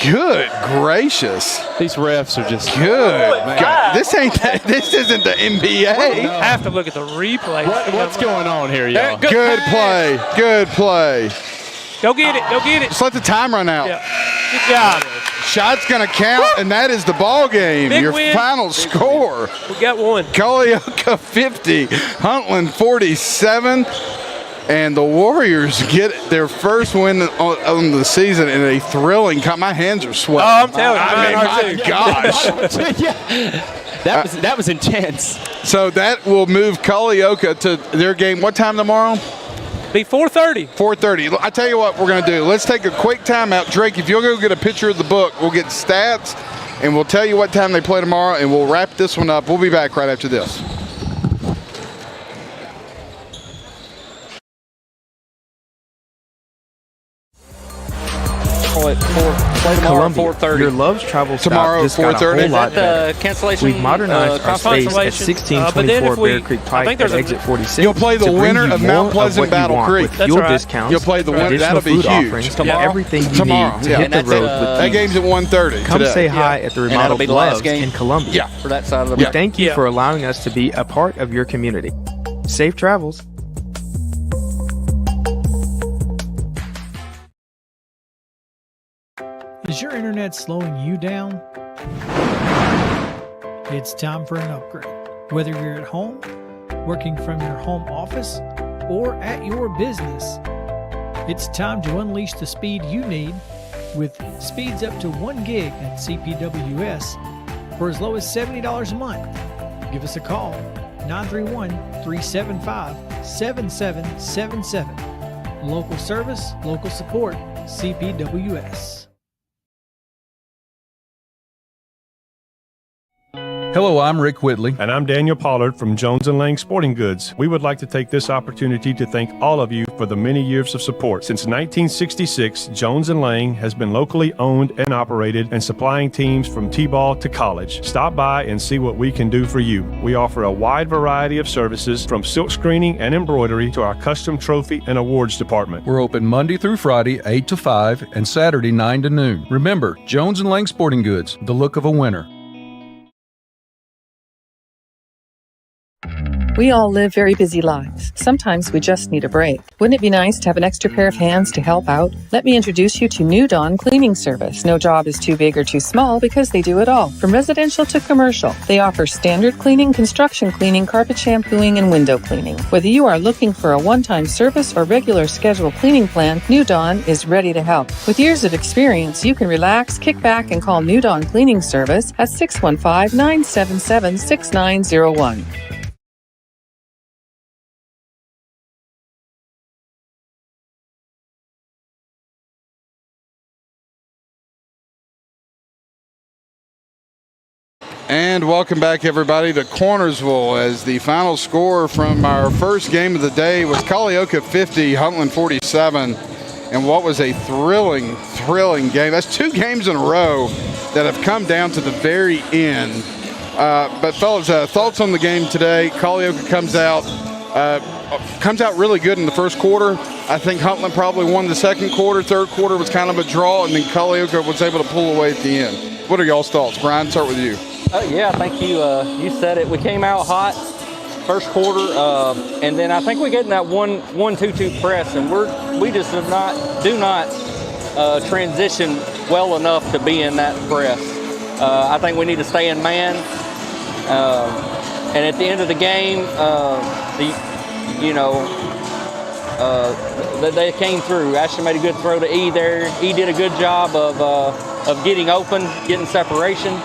Good gracious. These refs are just good. God, this isn't the NBA. I have to look at the replay. What's going on here, y'all? Good play. Good play. Go get it. Go get it. Just let the time run out. Yeah. Good job. Shot's going to count, and that is the ball game. Big Your win. final score. We got one. Culleoka 50, Huntland 47. And the Warriors get their first win on the season in a thrilling – my hands are sweating. Oh, I'm telling you. my gosh. That was intense. So that will move Culleoka to their game. What time tomorrow? Be 4:30. 4:30. I tell you what we're going to do. Let's take a quick timeout. Drake, if you'll go get a picture of the book, we'll get stats, and we'll tell you what time they play tomorrow, and we'll wrap this one up. We'll be back right after this. Columbia, 4:30. your Love's Travel Stop Tomorrow, just got a 4:30? whole lot Is that the better. cancellation? We've modernized our space at Consolation. But then 1624 if we- Bear Creek I Pike think at there's a- exit 46. You'll play the to bring winner you of more Mount Pleasant what you Battle want Creek. with That's fuel right. discounts. You'll play the winner. additional That'll be food huge. offerings, and Tomorrow? everything you Tomorrow, need to yeah. hit And the that's road at, with That ease. game's at 1:30 Come today. say hi at the that'll remodeled be the last Love's game. in Columbia. Yeah. For that side of the We road. thank you Yeah. for allowing us to be a part of your community. Safe travels. Is your internet slowing you down? It's time for an upgrade. Whether you're at home, working from your home office, or at your business, it's time to unleash the speed you need with speeds up to 1 gig at CPWS for as low as $70 a month. Give us a call, 931-375-7777. Local service, local support, CPWS. Hello, I'm Rick Whitley. And I'm Daniel Pollard from Jones & Lang Sporting Goods. We would like to take this opportunity to thank all of you for the many years of support. Since 1966, Jones & Lang has been locally owned and operated and supplying teams from T-ball to college. Stop by and see what we can do for you. We offer a wide variety of services from silk screening and embroidery to our custom trophy and awards department. We're open Monday through Friday, 8 to 5, and Saturday, 9 to noon. Remember, Jones & Lang Sporting Goods, the look of a winner. We all live very busy lives. Sometimes we just need a break. Wouldn't it be nice to have an extra pair of hands to help out? Let me introduce you to New Dawn Cleaning Service. No job is too big or too small because they do it all, from residential to commercial. They offer standard cleaning, construction cleaning, carpet shampooing, and window cleaning. Whether you are looking for a one-time service or regular scheduled cleaning plan, New Dawn is ready to help. With years of experience, you can relax, kick back, and call New Dawn Cleaning Service at 615-977-6901. And welcome back, everybody, to Cornersville, as the final score from our first game of the day was Culleoka 50, Huntland 47, and what was a thrilling game. That's two games in a row that have come down to the very end. But fellas, thoughts on the game today? Culleoka comes out really good in the first quarter. I think Huntland probably won the second quarter. Third quarter was kind of a draw, and then Culleoka was able to pull away at the end. What are y'all's thoughts? Brian, start with you. Yeah, I think you said it. We came out hot first quarter, and then I think we get in that 1-2-2 press, and we just do not transition well enough to be in that press. I think we need to stay in man, and at the end of the game, they came through. Ashley made a good throw to E there. E did a good job of getting open, getting separation.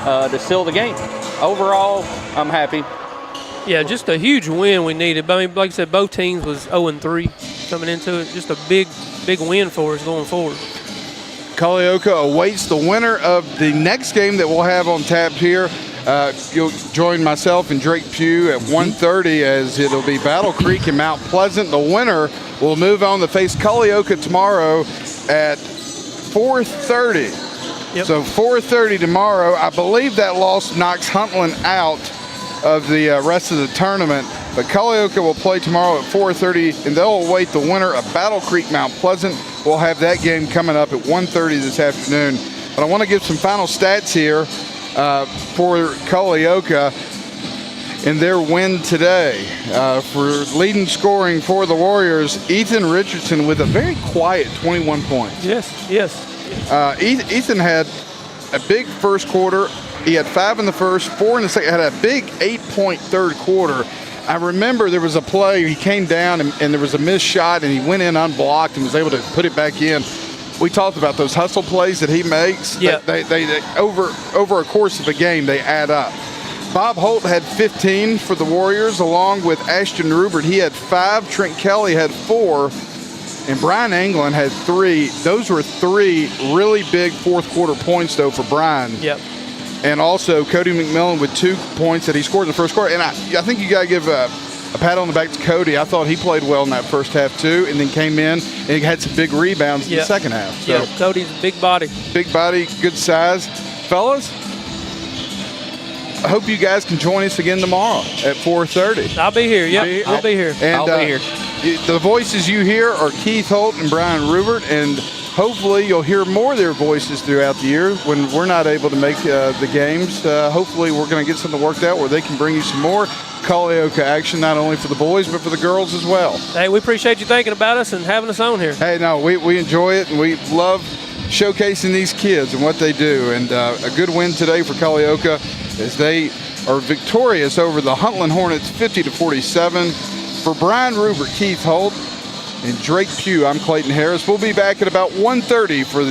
To seal the game. Overall, I'm happy. Yeah, just a huge win we needed. I mean, like I said, both teams was 0-3 coming into it. Just a big win for us going forward. Culleoka awaits the winner of the next game that we'll have on tap here. You'll join myself and Drake Pugh at 1:30 as it'll be Battle Creek and Mount Pleasant. The winner will move on to face Culleoka tomorrow at 4:30. Yep. So 4:30 tomorrow. I believe that loss knocks Huntland out of the rest of the tournament. But Culleoka will play tomorrow at 4:30, and they'll await the winner of Battle Creek Mount Pleasant. We'll have that game coming up at 1:30 this afternoon. But I want to give some final stats here for Culleoka in their win today. For leading scoring for the Warriors, Ethan Richardson with a very quiet 21 points. Yes. Ethan had a big first quarter. He had 5 in the first, 4 in the second, had a big 8-point third quarter. I remember there was a play, he came down and there was a missed shot and he went in unblocked and was able to put it back in. We talked about those hustle plays that he makes. Yeah. They over a course of a game, they add up. Bob Holt had 15 for the Warriors, along with Ashton Rubert. He had 5. Trent Kelly had 4. And Brian Anglin had 3. Those were 3 really big fourth quarter points, though, for Brian. Yep. And also Cody McMillan with 2 points that he scored in the first quarter. And I think you got to give a pat on the back to Cody. I thought he played well in that first half, too, and then came in and he had some big rebounds in the second half. So, yeah, Cody's a big body. Big body, good size. Fellas, I hope you guys can join us again tomorrow at 4:30. I'll be here. Yep, I'll be here. And, I'll be here. The voices you hear are Keith Holt and Brian Rubert, and hopefully you'll hear more of their voices throughout the year when we're not able to make the games. Hopefully we're going to get something worked out where they can bring you some more Culleoka action, not only for the boys but for the girls as well. Hey, we appreciate you thinking about us and having us on here. Hey, no, we enjoy it, and we love showcasing these kids and what they do. And a good win today for Culleoka as they are victorious over the Huntland Hornets 50-47. For Brian Rubert, Keith Holt, and Drake Pugh, I'm Clayton Harris. We'll be back at about 1:30 for the